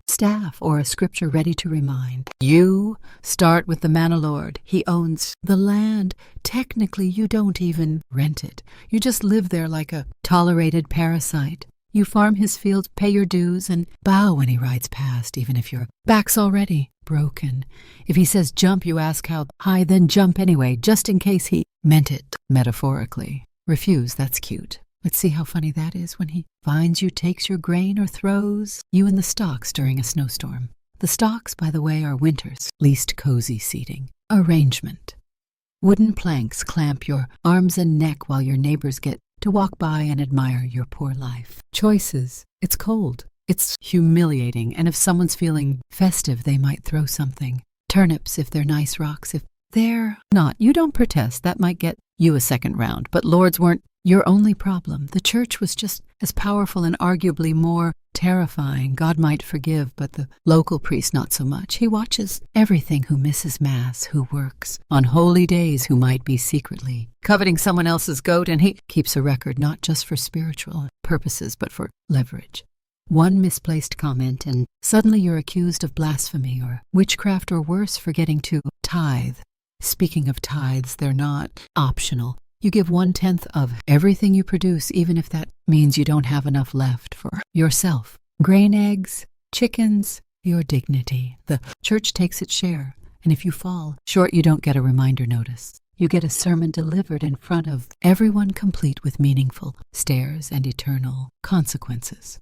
staff, or a scripture ready to remind. You start with the man-o-lord. He owns the land. Technically, you don't even rent it. You just live there like a tolerated parasite. You farm his fields, pay your dues, and bow when he rides past, even if your back's already broken. If he says jump, you ask how high, then jump anyway, just in case he meant it metaphorically. Refuse, that's cute. Let's see how funny that is when he finds you, takes your grain, or throws you in the stocks during a snowstorm. The stocks, by the way, are winter's least cozy seating. Arrangement. Wooden planks clamp your arms and neck while your neighbors get to walk by and admire your poor life. Choices. It's cold. It's humiliating, and if someone's feeling festive, they might throw something. Turnips if they're nice rocks. If they're not, you don't protest. That might get you a second round. But lords weren't your only problem. The church was just as powerful and arguably more terrifying. God might forgive, but the local priest not so much. He watches everything: who misses Mass, who works on holy days, who might be secretly coveting someone else's goat, and he keeps a record not just for spiritual purposes, but for leverage. One misplaced comment, and suddenly you're accused of blasphemy or witchcraft, or worse, forgetting to tithe. Speaking of tithes, they're not optional. You give 1/10 of everything you produce, even if that means you don't have enough left for yourself. Grain, eggs, chickens, your dignity. The church takes its share, and if you fall short, you don't get a reminder notice. You get a sermon delivered in front of everyone, complete with meaningful stares and eternal consequences.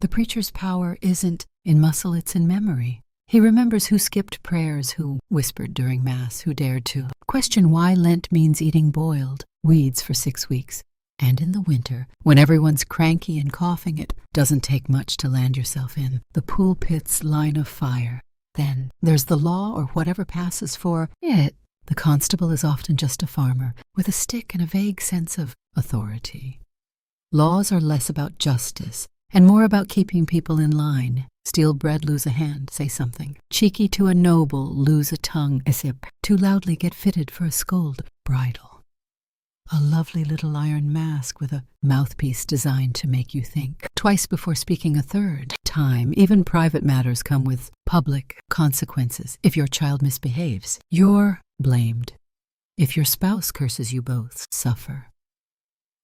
The preacher's power isn't in muscle, it's in memory. He remembers who skipped prayers, who whispered during Mass, who dared to question why Lent means eating boiled weeds for 6 weeks. And in the winter, when everyone's cranky and coughing, it doesn't take much to land yourself in the pulpit's line of fire. Then there's the law, or whatever passes for it. The constable is often just a farmer with a stick and a vague sense of authority. Laws are less about justice and more about keeping people in line. Steal bread, lose a hand, say something. Cheeky to a noble, lose a tongue. Too loudly, get fitted for a scold. Bridle. A lovely little iron mask with a mouthpiece designed to make you think twice before speaking a third time. Even private matters come with public consequences. If your child misbehaves, you're blamed. If your spouse curses, you both suffer.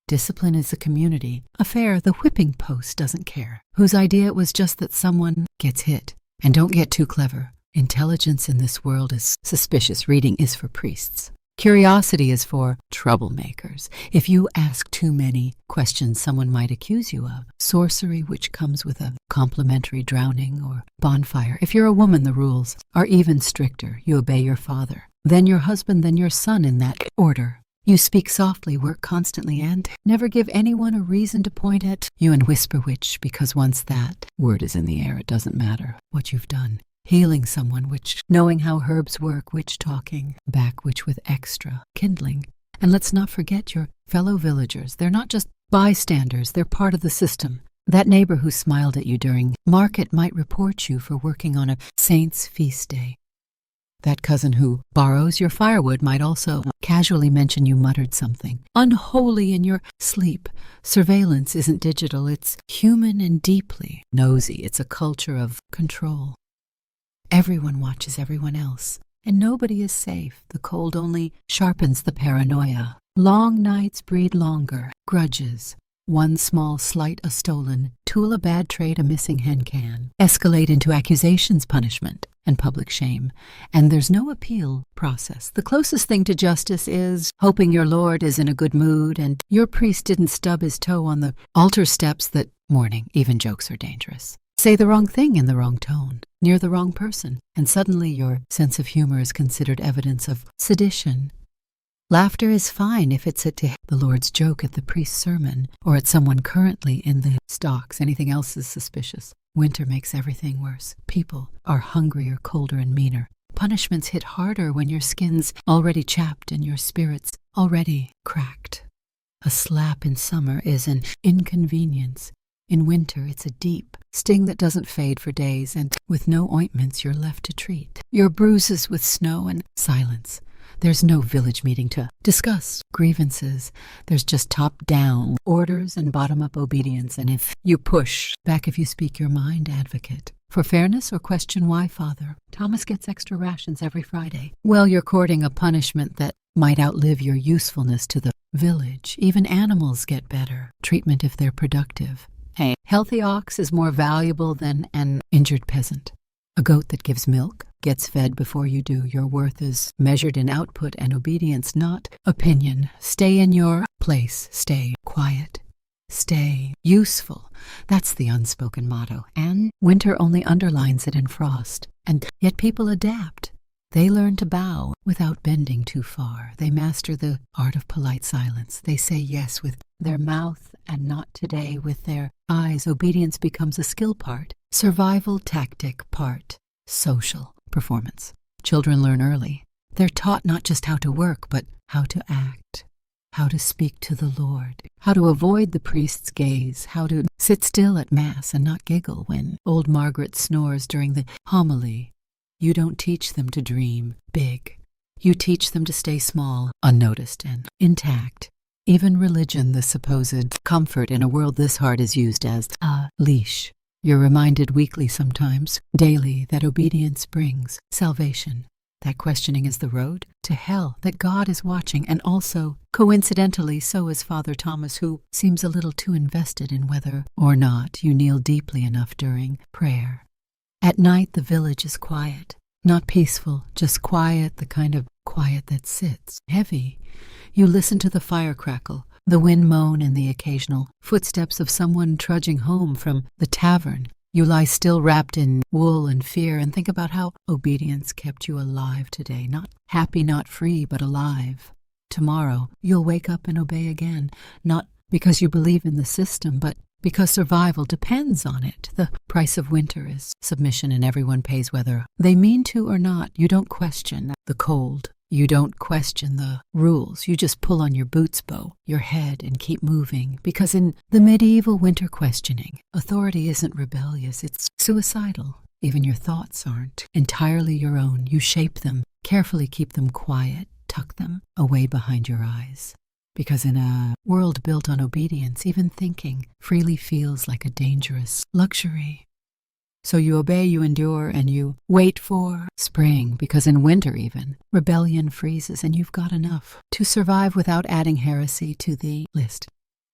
Discipline is a community affair. The whipping post doesn't care, whose idea it was just that someone gets hit. And don't get too clever. Intelligence in this world is suspicious. Reading is for priests. Curiosity is for troublemakers. If you ask too many questions, someone might accuse you of sorcery, which comes with a complimentary drowning or bonfire. If you're a woman, the rules are even stricter. You obey your father, then your husband, then your son, in that order. You speak softly, work constantly, and never give anyone a reason to point at you and whisper which, because once that word is in the air, it doesn't matter what you've done. Healing someone, which knowing how herbs work, which talking back, which with extra kindling. And let's not forget your fellow villagers. They're not just bystanders, they're part of the system. That neighbor who smiled at you during market might report you for working on a saint's feast day. That cousin who borrows your firewood might also casually mention you muttered something unholy in your sleep. Surveillance isn't digital, it's human and deeply nosy. It's a culture of control. Everyone watches everyone else, and nobody is safe. The cold only sharpens the paranoia. Long nights breed longer grudges. One small slight a stolen, tool a bad trade a missing hen can, escalate into accusations, punishment, and public shame. And there's no appeal process. The closest thing to justice is hoping your Lord is in a good mood and your priest didn't stub his toe on the altar steps that morning. Even jokes are dangerous. Say the wrong thing in the wrong tone, near the wrong person, and suddenly your sense of humor is considered evidence of sedition. Laughter is fine if it's at the Lord's joke at the priest's sermon or at someone currently in the stocks. Anything else is suspicious. Winter makes everything worse. People are hungrier, colder, and meaner. Punishments hit harder when your skin's already chapped and your spirits already cracked. A slap in summer is an inconvenience. In winter, it's a deep sting that doesn't fade for days, and with no ointments you're left to treat. Your bruises with snow and silence. There's no village meeting to discuss grievances. There's just top-down orders and bottom-up obedience. And if you push back, if you speak your mind, advocate. For fairness or question why, Father? Thomas gets extra rations every Friday. Well, you're courting a punishment that might outlive your usefulness to the village. Even animals get better treatment if they're productive. Hey, healthy ox is more valuable than an injured peasant. A goat that gives milk gets fed before you do. Your worth is measured in output and obedience, not opinion. Stay in your place. Stay quiet. Stay useful. That's the unspoken motto. And winter only underlines it in frost. And yet people adapt. They learn to bow without bending too far. They master the art of polite silence. They say yes with their mouth and not today with their eyes. Obedience becomes a skill part. Survival tactic part. Social performance. Children learn early. They're taught not just how to work, but how to act, how to speak to the Lord, how to avoid the priest's gaze, how to sit still at Mass and not giggle when old Margaret snores during the homily. You don't teach them to dream big. You teach them to stay small, unnoticed, and intact. Even religion, the supposed comfort in a world this hard, is used as a leash. You're reminded weekly, sometimes daily, that obedience brings salvation. That questioning is the road to hell, that God is watching, and also, coincidentally, so is Father Thomas, who seems a little too invested in whether or not you kneel deeply enough during prayer. At night, the village is quiet, not peaceful, just quiet, the kind of quiet that sits heavy. You listen to the fire crackle, the wind moan, and the occasional footsteps of someone trudging home from the tavern. You lie still, wrapped in wool and fear, and think about how obedience kept you alive today. Not happy, not free, but alive. Tomorrow, you'll wake up and obey again, not because you believe in the system, but because survival depends on it. The price of winter is submission, and everyone pays whether they mean to or not. You don't question the cold. You don't question the rules. You just pull on your boots, bow your head, and keep moving. Because in the medieval winter questioning, authority isn't rebellious, it's suicidal. Even your thoughts aren't entirely your own. You shape them, carefully keep them quiet, tuck them away behind your eyes. Because in a world built on obedience, even thinking freely feels like a dangerous luxury. So you obey, you endure, and you wait for spring, because in winter even, rebellion freezes and you've got enough to survive without adding heresy to the list.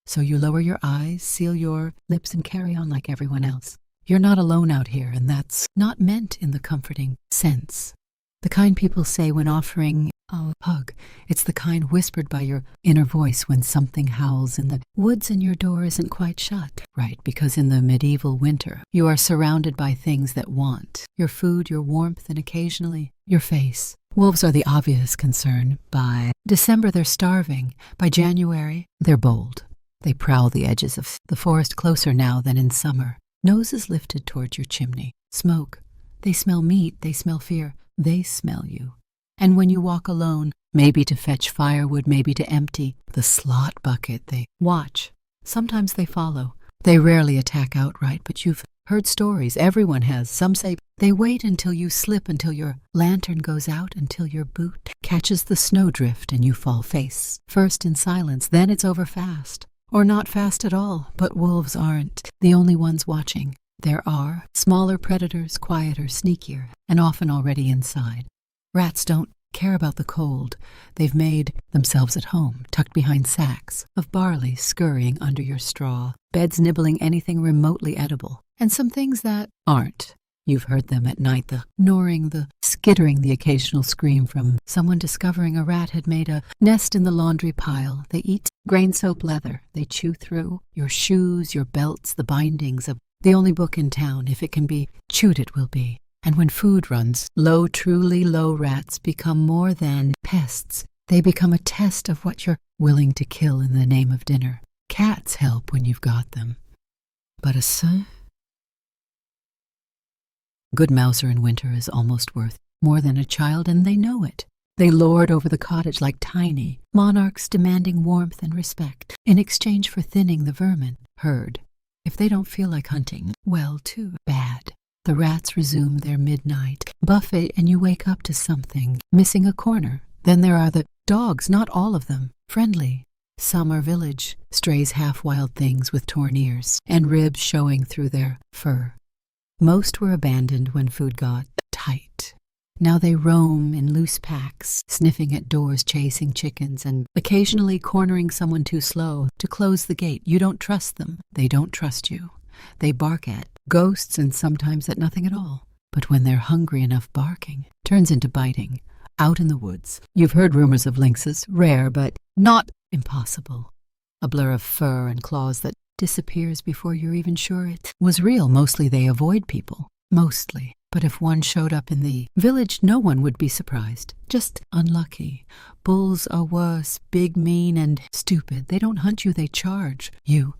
So you lower your eyes, seal your lips, and carry on like everyone else. You're not alone out here, and that's not meant in the comforting sense. The kind people say when offering a hug. It's the kind whispered by your inner voice when something howls in the woods and your door isn't quite shut. Right, because in the medieval winter, you are surrounded by things that want your food, your warmth, and occasionally your face. Wolves are the obvious concern. By December, they're starving. By January, they're bold. They prowl the edges of the forest closer now than in summer. Noses lifted towards your chimney. Smoke. They smell meat. They smell fear. They smell you. And when you walk alone, maybe to fetch firewood, maybe to empty the slot bucket, they watch. Sometimes they follow. They rarely attack outright, but you've heard stories. Everyone has. Some say they wait until you slip, until your lantern goes out, until your boot catches the snowdrift and you fall face first in silence. Then it's over fast. Or not fast at all. But wolves aren't the only ones watching. There are smaller predators, quieter, sneakier, and often already inside. Rats don't care about the cold. They've made themselves at home, tucked behind sacks of barley scurrying under your straw, beds nibbling anything remotely edible, and some things that aren't. You've heard them at night, the snoring, the skittering, the occasional scream from someone discovering a rat had made a nest in the laundry pile. They eat grain soap leather. They chew through your shoes, your belts, the bindings of the only book in town. If it can be chewed, it will be. And when food runs low, truly low, rats become more than pests. They become a test of what you're willing to kill in the name of dinner. Cats help when you've got them. But a son? Good mouser in winter is almost worth more than a child, and they know it. They lord over the cottage like tiny monarchs demanding warmth and respect in exchange for thinning the vermin herd. If they don't feel like hunting, well, too bad. The rats resume their midnight buffet, and you wake up to something missing a corner. Then there are the dogs, not all of them friendly. Some are village strays, half-wild things with torn ears and ribs showing through their fur. Most were abandoned when food got tight. Now they roam in loose packs, sniffing at doors, chasing chickens, and occasionally cornering someone too slow to close the gate. You don't trust them. They don't trust you. They bark at ghosts and sometimes at nothing at all. But when they're hungry enough, barking turns into biting. Out in the woods, you've heard rumors of lynxes, rare but not impossible. A blur of fur and claws that disappears before you're even sure it was real. Mostly they avoid people. Mostly. But if one showed up in the village, no one would be surprised. Just unlucky. Bulls are worse, big, mean, and stupid. They don't hunt you, they charge you.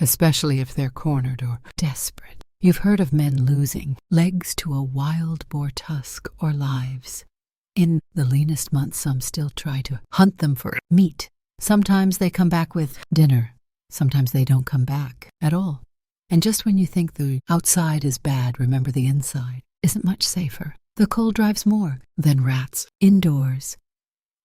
Especially if they're cornered or desperate. You've heard of men losing legs to a wild boar tusk or lives. In the leanest months, some still try to hunt them for meat. Sometimes they come back with dinner. Sometimes they don't come back at all. And just when you think the outside is bad, remember the inside isn't much safer. The cold drives more than rats indoors.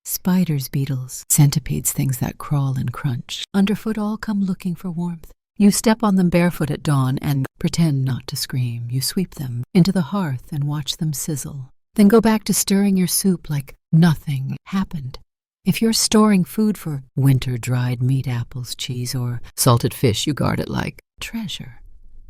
Spiders, beetles, centipedes, things that crawl and crunch underfoot all come looking for warmth. You step on them barefoot at dawn and pretend not to scream. You sweep them into the hearth and watch them sizzle. Then go back to stirring your soup like nothing happened. If you're storing food for winter, dried meat, apples, cheese, or salted fish, you guard it like treasure.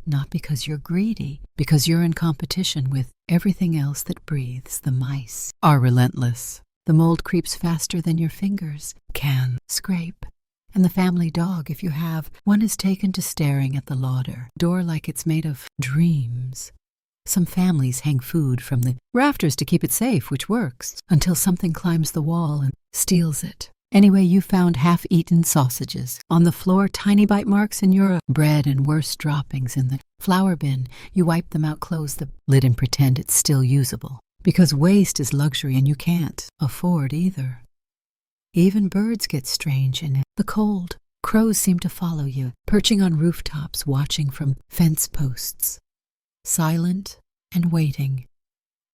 Not because you're greedy, because you're in competition with everything else that breathes. The mice are relentless. The mold creeps faster than your fingers can scrape. And the family dog, if you have, one is taken to staring at the larder door like it's made of dreams. Some families hang food from the rafters to keep it safe, which works, until something climbs the wall and steals it. Anyway, you found half-eaten sausages. On the floor, tiny bite marks in your bread and worse droppings in the flour bin. You wipe them out, close the lid, and pretend it's still usable. Because waste is luxury and you can't afford either. Even birds get strange in the cold. Crows seem to follow you, perching on rooftops, watching from fence posts. Silent and waiting.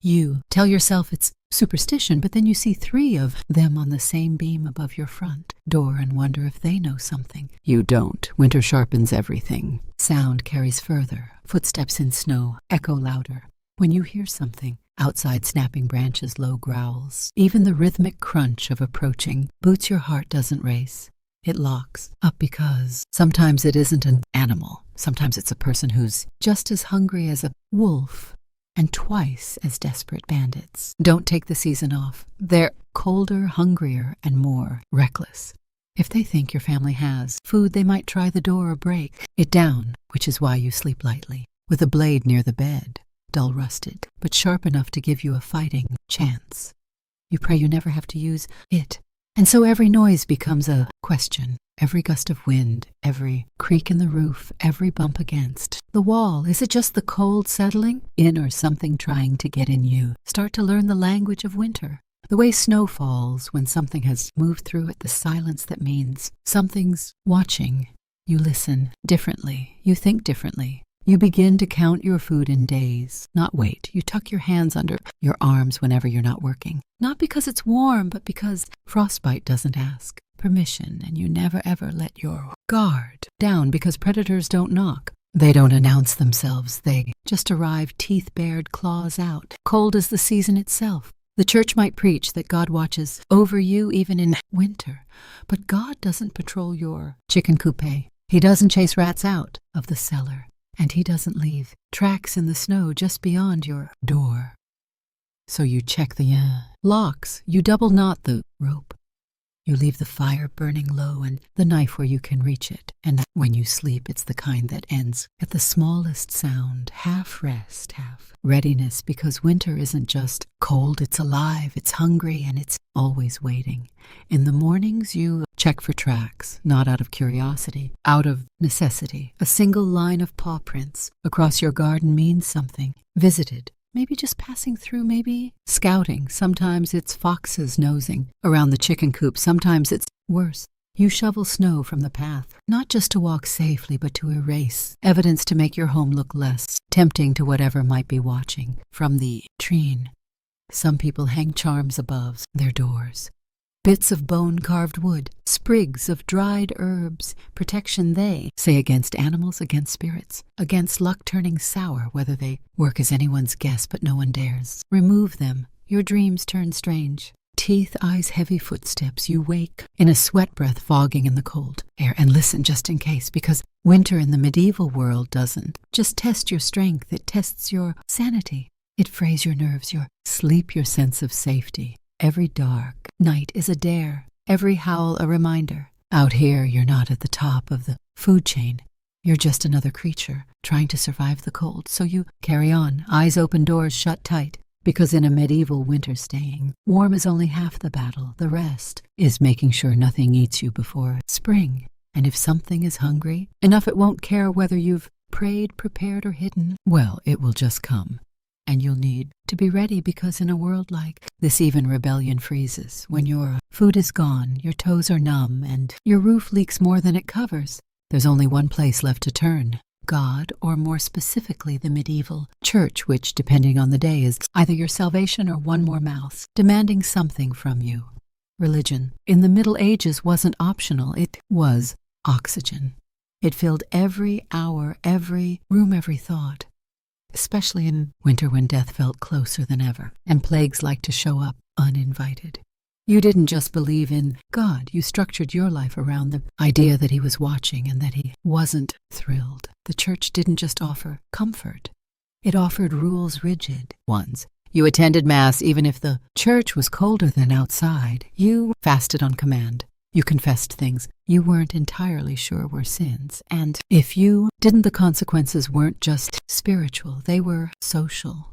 You tell yourself it's superstition, but then you see 3 of them on the same beam above your front door and wonder if they know something. You don't. Winter sharpens everything. Sound carries further. Footsteps in snow echo louder. When you hear something, outside snapping branches, low growls, even the rhythmic crunch of approaching boots, your heart doesn't race. It locks up because sometimes it isn't an animal. Sometimes it's a person who's just as hungry as a wolf and twice as desperate bandits. Don't take the season off. They're colder, hungrier, and more reckless. If they think your family has food, they might try the door or break it down, which is why you sleep lightly, with a blade near the bed, dull rusted, but sharp enough to give you a fighting chance. You pray you never have to use it. And so every noise becomes a question. Every gust of wind, every creak in the roof, every bump against the wall. Is it just the cold settling in or something trying to get in you? Start to learn the language of winter. The way snow falls when something has moved through it, the silence that means something's watching. You listen differently. You think differently. You begin to count your food in days, not weight. You tuck your hands under your arms whenever you're not working. Not because it's warm, but because frostbite doesn't ask permission, and you never ever let your guard down because predators don't knock. They don't announce themselves. They just arrive, teeth bared, claws out, cold as the season itself. The church might preach that God watches over you even in winter, but God doesn't patrol your chicken coop. He doesn't chase rats out of the cellar, and he doesn't leave tracks in the snow just beyond your door. So you check the locks, you double knot the rope. You leave the fire burning low and the knife where you can reach it. And when you sleep, it's the kind that ends at the smallest sound, half rest, half readiness, because winter isn't just cold, it's alive, it's hungry, and it's always waiting. In the mornings, you check for tracks, not out of curiosity, out of necessity. A single line of paw prints across your garden means something. Visited. Maybe just passing through, maybe scouting. Sometimes it's foxes nosing around the chicken coop. Sometimes it's worse. You shovel snow from the path, not just to walk safely, but to erase evidence to make your home look less tempting to whatever might be watching from the treen. Some people hang charms above their doors. Bits of bone-carved wood, sprigs of dried herbs, protection they say against animals, against spirits, against luck turning sour, whether they work as anyone's guess, but no one dares. Remove them, your dreams turn strange. Teeth, eyes, heavy footsteps, you wake in a sweat breath fogging in the cold air. And listen just in case, because winter in the medieval world doesn't just test your strength, it tests your sanity. It frays your nerves, your sleep, your sense of safety. Every dark night is a dare, every howl a reminder. Out here, you're not at the top of the food chain. You're just another creature trying to survive the cold. So you carry on, eyes open, doors shut tight. Because in a medieval winter staying, warm is only half the battle. The rest is making sure nothing eats you before spring. And if something is hungry, enough it won't care whether you've prayed, prepared, or hidden. Well, it will just come. And you'll need to be ready, because in a world like this, even rebellion freezes. When your food is gone, your toes are numb, and your roof leaks more than it covers, there's only one place left to turn. God, or more specifically the medieval church, which, depending on the day, is either your salvation or one more mouth, demanding something from you. Religion, in the Middle Ages, wasn't optional. It was oxygen. It filled every hour, every room, every thought. Especially in winter when death felt closer than ever, and plagues like to show up uninvited. You didn't just believe in God, you structured your life around the idea that he was watching and that he wasn't thrilled. The church didn't just offer comfort, it offered rules, rigid ones. You attended Mass even if the church was colder than outside. You fasted on command. You confessed things you weren't entirely sure were sins. And if you didn't, the consequences weren't just spiritual, they were social.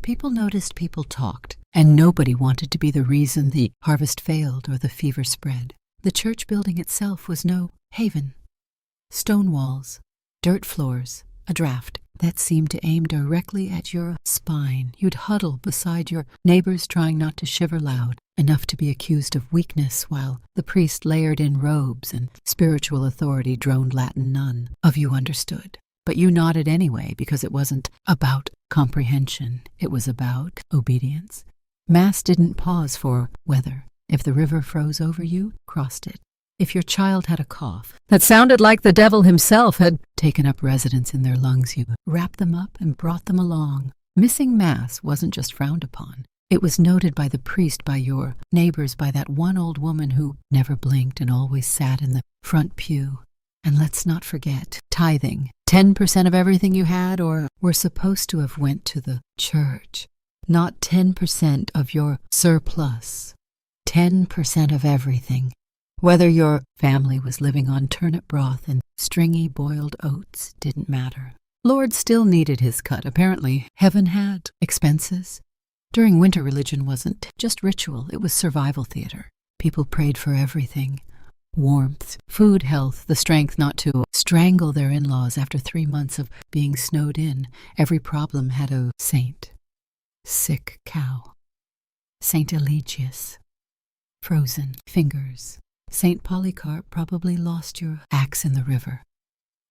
People noticed, people talked, and nobody wanted to be the reason the harvest failed or the fever spread. The church building itself was no haven. Stone walls, dirt floors, a draft that seemed to aim directly at your spine. You'd huddle beside your neighbors, trying not to shiver loud enough to be accused of weakness, while the priest layered in robes and spiritual authority droned Latin none of you understood. But you nodded anyway, because it wasn't about comprehension. It was about obedience. Mass didn't pause for weather. If the river froze over you, crossed it. If your child had a cough that sounded like the devil himself had taken up residence in their lungs, you wrapped them up and brought them along. Missing Mass wasn't just frowned upon. It was noted by the priest, by your neighbors, by that one old woman who never blinked and always sat in the front pew. And let's not forget tithing. 10% of everything you had or were supposed to have went to the church. Not 10% of your surplus. 10% of everything. Whether your family was living on turnip broth and stringy boiled oats didn't matter. Lord still needed his cut. Apparently, heaven had expenses. During winter, religion wasn't just ritual, it was survival theater. People prayed for everything. Warmth, food, health, the strength not to strangle their in-laws after 3 months of being snowed in. Every problem had a saint. Sick cow. Saint Eligius. Frozen fingers. Saint Polycarp probably lost your axe in the river.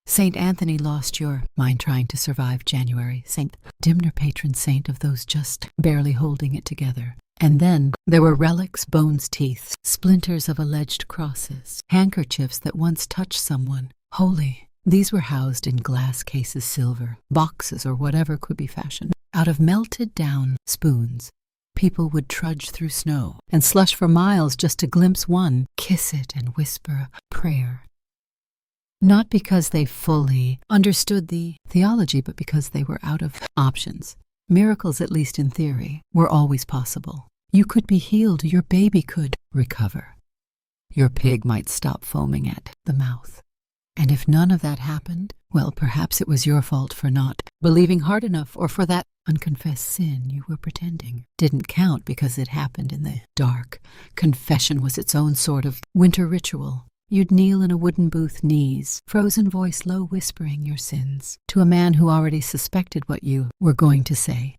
Saint Anthony lost your mind trying to survive January. Saint Dimner, patron saint of those just barely holding it together. And then there were relics, bones, teeth, splinters of alleged crosses, handkerchiefs that once touched someone holy. These were housed in glass cases, silver, boxes, or whatever could be fashioned out of melted down spoons. People would trudge through snow and slush for miles just to glimpse one, kiss it and whisper a prayer. Not because they fully understood the theology, but because they were out of options. Miracles, at least in theory, were always possible. You could be healed, your baby could recover. Your pig might stop foaming at the mouth. And if none of that happened, well, perhaps it was your fault for not believing hard enough, or for that unconfessed sin you were pretending didn't count because it happened in the dark. Confession was its own sort of winter ritual. You'd kneel in a wooden booth, knees, frozen voice low whispering your sins to a man who already suspected what you were going to say.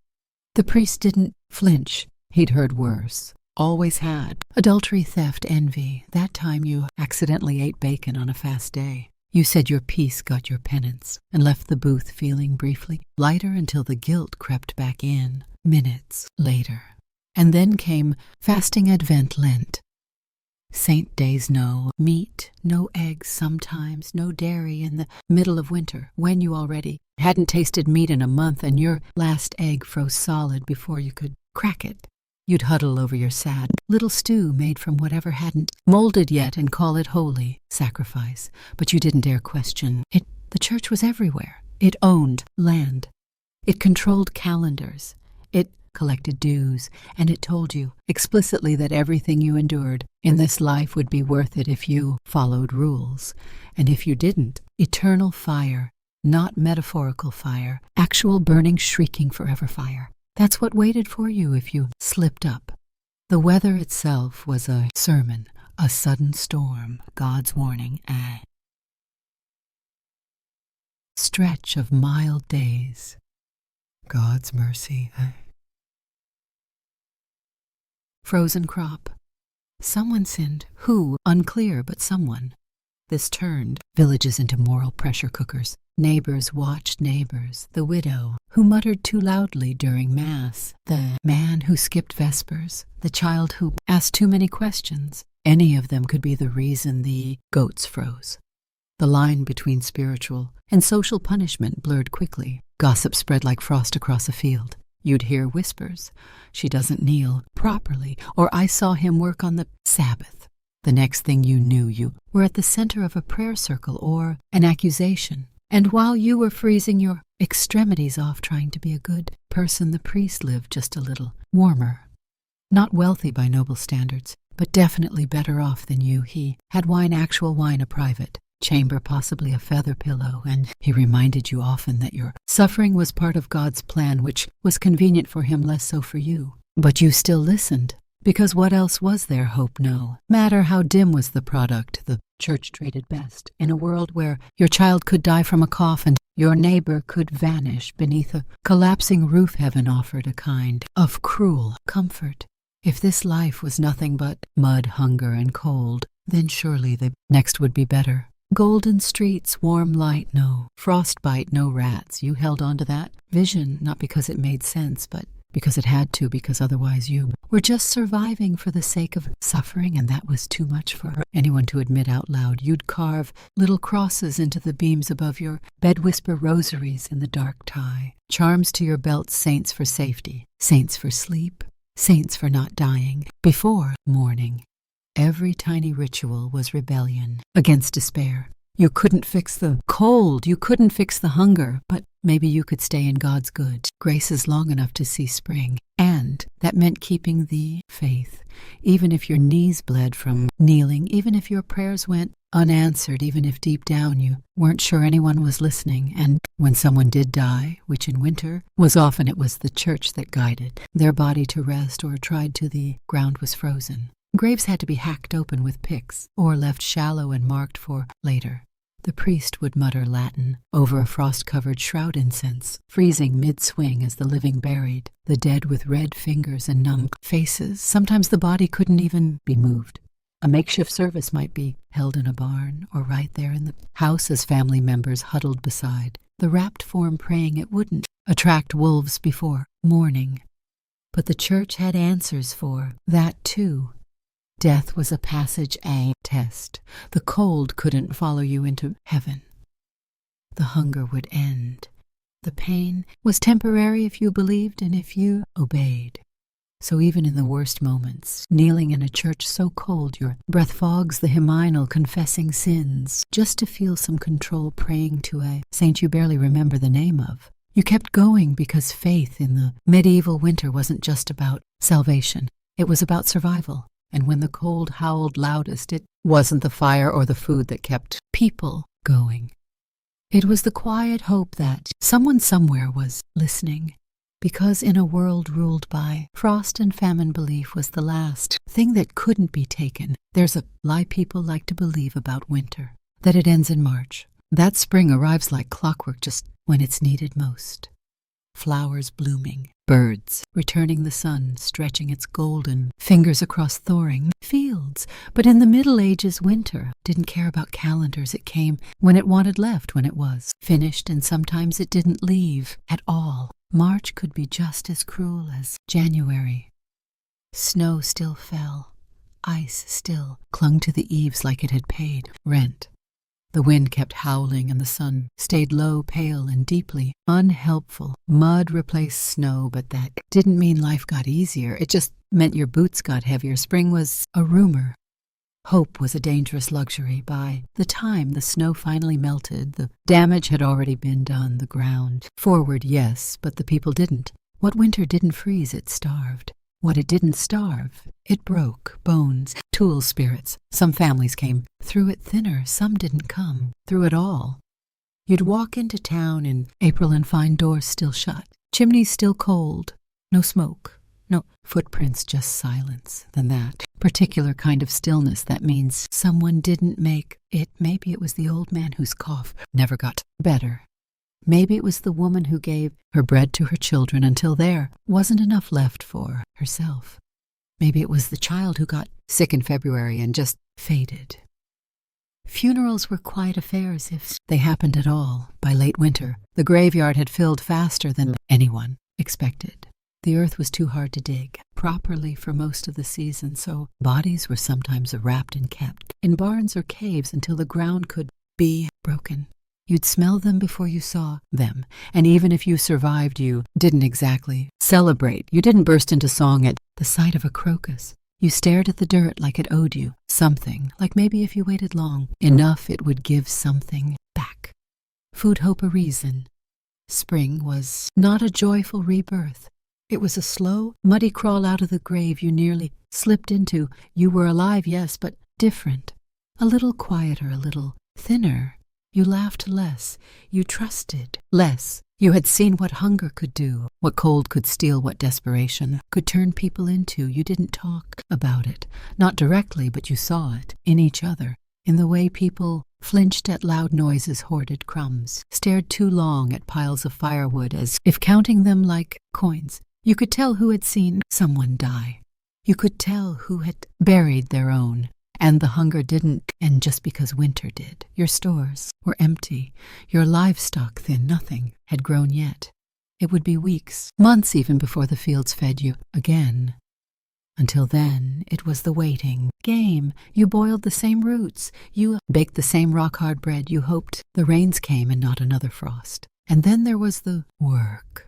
The priest didn't flinch. He'd heard worse. Always had. Adultery, theft, envy. That time you accidentally ate bacon on a fast day. You said your peace got your penance and left the booth feeling briefly lighter until the guilt crept back in minutes later. And then came fasting Advent Lent. Saint days, no meat, no eggs sometimes, no dairy in the middle of winter, when you already hadn't tasted meat in a month and your last egg froze solid before you could crack it. You'd huddle over your sad little stew made from whatever hadn't molded yet and call it holy sacrifice. But you didn't dare question it. The church was everywhere. It owned land. It controlled calendars. It collected dues. And it told you explicitly that everything you endured in this life would be worth it if you followed rules. And if you didn't, eternal fire, not metaphorical fire, actual burning, shrieking forever fire. That's what waited for you if you slipped up. The weather itself was a sermon, a sudden storm, God's warning, a stretch of mild days, God's mercy, frozen crop. Someone sinned. Who? Unclear, but someone. This turned villages into moral pressure cookers. Neighbors watched neighbors. The widow who muttered too loudly during Mass. The man who skipped Vespers. The child who asked too many questions. Any of them could be the reason the goats froze. The line between spiritual and social punishment blurred quickly. Gossip spread like frost across a field. You'd hear whispers. She doesn't kneel properly, or I saw him work on the Sabbath. The next thing you knew, you were at the center of a prayer circle or an accusation. And while you were freezing your extremities off trying to be a good person, the priest lived just a little warmer. Not wealthy by noble standards, but definitely better off than you. He had wine, actual wine, a private chamber, possibly a feather pillow, and he reminded you often that your suffering was part of God's plan, which was convenient for him, less so for you. But you still listened. Because what else was there? Hope, no matter how dim was the product, the church traded best. In a world where your child could die from a cough and your neighbor could vanish beneath a collapsing roof, heaven offered a kind of cruel comfort. If this life was nothing but mud, hunger, and cold, then surely the next would be better. Golden streets, warm light, no frostbite, no rats. You held on to that vision, not because it made sense, but because it had to, because otherwise you were just surviving for the sake of suffering, and that was too much for anyone to admit out loud. You'd carve little crosses into the beams above your bed, whisper rosaries in the dark tie, charms to your belt, saints for safety, saints for sleep, saints for not dying before morning. Every tiny ritual was rebellion against despair. You couldn't fix the cold, you couldn't fix the hunger, but maybe you could stay in God's good graces long enough to see spring. And that meant keeping the faith, even if your knees bled from kneeling, even if your prayers went unanswered, even if deep down you weren't sure anyone was listening. And when someone did die, which in winter was often, it was the church that guided their body to rest or tried to, the ground was frozen. Graves had to be hacked open with picks or left shallow and marked for later. The priest would mutter Latin over a frost-covered shroud incense, freezing mid-swing as the living buried, the dead with red fingers and numb faces. Sometimes the body couldn't even be moved. A makeshift service might be held in a barn or right there in the house as family members huddled beside, the wrapped form praying it wouldn't attract wolves before morning. But the church had answers for that too. Death was a passage, a test. The cold couldn't follow you into heaven. The hunger would end. The pain was temporary if you believed and if you obeyed. So even in the worst moments, kneeling in a church so cold your breath fogs the hymnal confessing sins, just to feel some control praying to a saint you barely remember the name of, you kept going because faith in the medieval winter wasn't just about salvation. It was about survival. And when the cold howled loudest, it wasn't the fire or the food that kept people going. It was the quiet hope that someone somewhere was listening. Because in a world ruled by frost and famine, belief was the last thing that couldn't be taken. There's a lie people like to believe about winter, that it ends in March. That spring arrives like clockwork just when it's needed most. Flowers blooming, birds returning the sun, stretching its golden fingers across thawing fields. But in the Middle Ages, winter didn't care about calendars. It came when it wanted, left when it was finished, and sometimes it didn't leave at all. March could be just as cruel as January. Snow still fell. Ice still clung to the eaves like it had paid rent. The wind kept howling and the sun stayed low, pale, and deeply unhelpful. Mud replaced snow, but that didn't mean life got easier. It just meant your boots got heavier. Spring was a rumor. Hope was a dangerous luxury. By the time the snow finally melted, the damage had already been done. The ground forward, yes, but the people didn't. What winter didn't freeze, it starved. What it didn't starve, it broke. Bones, tool spirits. Some families came through it thinner, some didn't come through it all. You'd walk into town in April and find doors still shut, chimneys still cold, no smoke. No footprints, just silence. Then that particular kind of stillness that means someone didn't make it. Maybe it was the old man whose cough never got better. Maybe it was the woman who gave her bread to her children until there wasn't enough left for herself. Maybe it was the child who got sick in February and just faded. Funerals were quiet affairs if they happened at all. By late winter, the graveyard had filled faster than anyone expected. The earth was too hard to dig properly for most of the season, so bodies were sometimes wrapped and kept in barns or caves until the ground could be broken. You'd smell them before you saw them, and even if you survived, you didn't exactly celebrate. You didn't burst into song at the sight of a crocus. You stared at the dirt like it owed you something, like maybe if you waited long enough it would give something back. Food, hope, a reason. Spring was not a joyful rebirth. It was a slow, muddy crawl out of the grave you nearly slipped into. You were alive, yes, but different. A little quieter, a little thinner. You laughed less. You trusted less. You had seen what hunger could do, what cold could steal, what desperation could turn people into. You didn't talk about it. Not directly, but you saw it in each other, in the way people flinched at loud noises, hoarded crumbs, stared too long at piles of firewood as if counting them like coins. You could tell who had seen someone die. You could tell who had buried their own. And the hunger didn't end just because winter did. Your stores were empty, your livestock thin, nothing had grown yet. It would be weeks, months even before the fields fed you again. Until then, it was the waiting game. You boiled the same roots. You baked the same rock-hard bread. You hoped the rains came and not another frost. And then there was the work.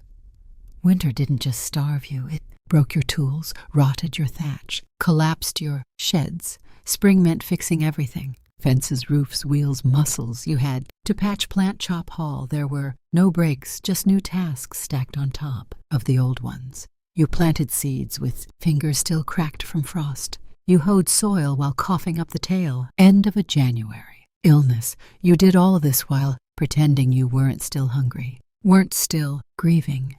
Winter didn't just starve you. It broke your tools, rotted your thatch, collapsed your sheds. Spring meant fixing everything. Fences, roofs, wheels, muscles. You had to patch, plant, chop, haul. There were no breaks, just new tasks stacked on top of the old ones. You planted seeds with fingers still cracked from frost. You hoed soil while coughing up the tail end of a January. Illness. You did all of this while pretending you weren't still hungry, weren't still grieving,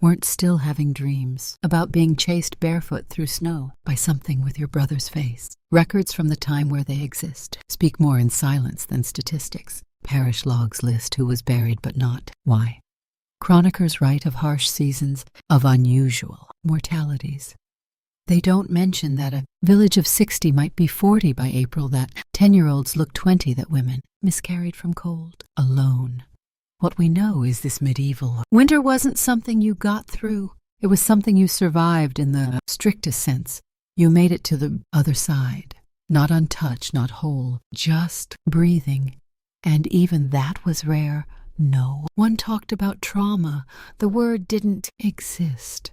weren't still having dreams about being chased barefoot through snow by something with your brother's face. Records from the time where they exist speak more in silence than statistics. Parish logs list who was buried but not why. Chroniclers write of harsh seasons, of unusual mortalities. They don't mention that a village of 60 might be 40 by April, that 10-year-olds look 20, that women miscarried from cold, alone. What we know is this medieval winter wasn't something you got through. It was something you survived in the strictest sense. You made it to the other side, not untouched, not whole, just breathing. And even that was rare. No one talked about trauma. The word didn't exist.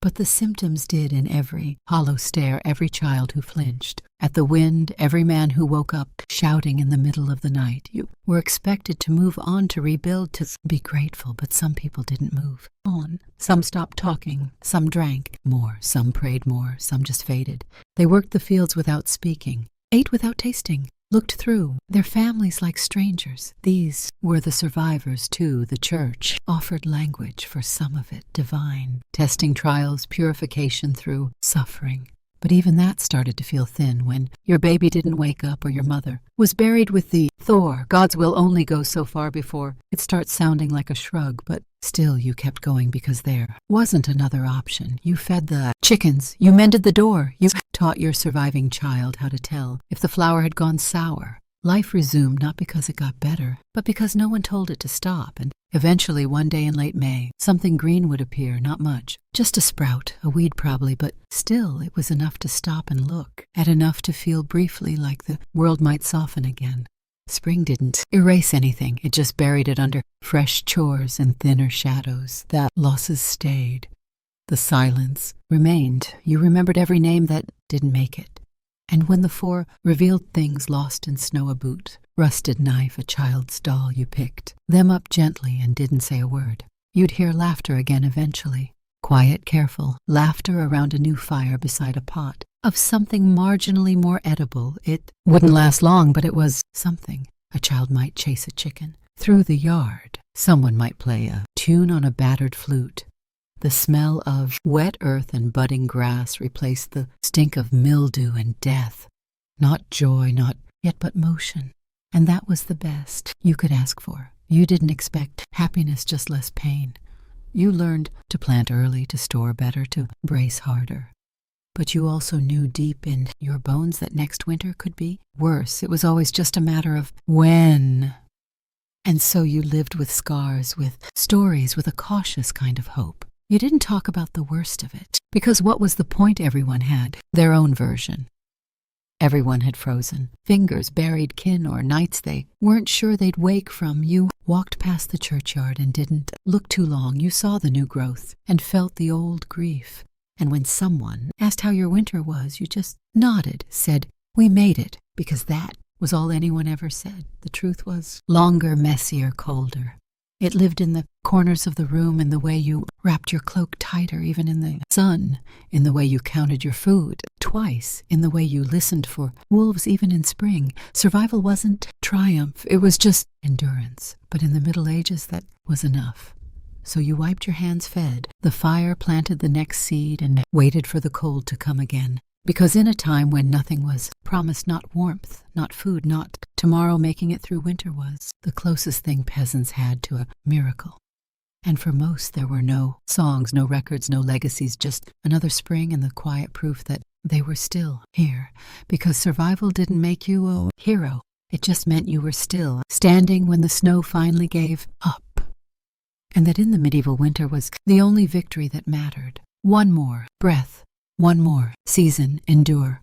But the symptoms did in every hollow stare, every child who flinched. At the wind, every man who woke up shouting in the middle of the night. You were expected to move on, to rebuild, to be grateful, but some people didn't move on. Some stopped talking, some drank more, some prayed more, some just faded. They worked the fields without speaking, ate without tasting, looked through their families like strangers. These were the survivors, too. The church offered language for some of it, divine, testing trials, purification through suffering. But even that started to feel thin when your baby didn't wake up or your mother was buried with the Thor. God's will only goes so far before it starts sounding like a shrug, but still you kept going because there wasn't another option. You fed the chickens, you mended the door, you taught your surviving child how to tell if the flour had gone sour. Life resumed not because it got better, but because no one told it to stop, and eventually one day in late May, something green would appear, not much. Just a sprout, a weed probably, but still it was enough to stop and look, at enough to feel briefly like the world might soften again. Spring didn't erase anything, it just buried it under fresh chores and thinner shadows. That losses stayed. The silence remained. You remembered every name that didn't make it. And when the 4 revealed things lost in snow, a boot, rusted knife, a child's doll, you picked them up gently and didn't say a word. You'd hear laughter again eventually. Quiet, careful, laughter around a new fire beside a pot of something marginally more edible. It wouldn't last long, but it was something. A child might chase a chicken through the yard. Someone might play a tune on a battered flute. The smell of wet earth and budding grass replaced the stink of mildew and death. Not joy, not yet, but motion. And that was the best you could ask for. You didn't expect happiness, just less pain. You learned to plant early, to store better, to brace harder. But you also knew deep in your bones that next winter could be worse. It was always just a matter of when. And so you lived with scars, with stories, with a cautious kind of hope. You didn't talk about the worst of it, because what was the point? Everyone had their own version. Everyone had frozen, fingers buried, kin or nights they weren't sure they'd wake from. You walked past the churchyard and didn't look too long. You saw the new growth and felt the old grief. And when someone asked how your winter was, you just nodded, said, "We made it," because that was all anyone ever said. The truth was longer, messier, colder. It lived in the corners of the room, in the way you wrapped your cloak tighter, even in the sun, in the way you counted your food twice, in the way you listened for wolves even in spring. Survival wasn't triumph, it was just endurance. But in the Middle Ages, that was enough. So you wiped your hands, fed the fire, planted the next seed, and waited for the cold to come again. Because in a time when nothing was promised, not warmth, not food, not tomorrow, making it through winter was the closest thing peasants had to a miracle. And for most, there were no songs, no records, no legacies, just another spring and the quiet proof that they were still here. Because survival didn't make you a hero. It just meant you were still standing when the snow finally gave up. And that in the medieval winter was the only victory that mattered. One more breath. One more season, endure.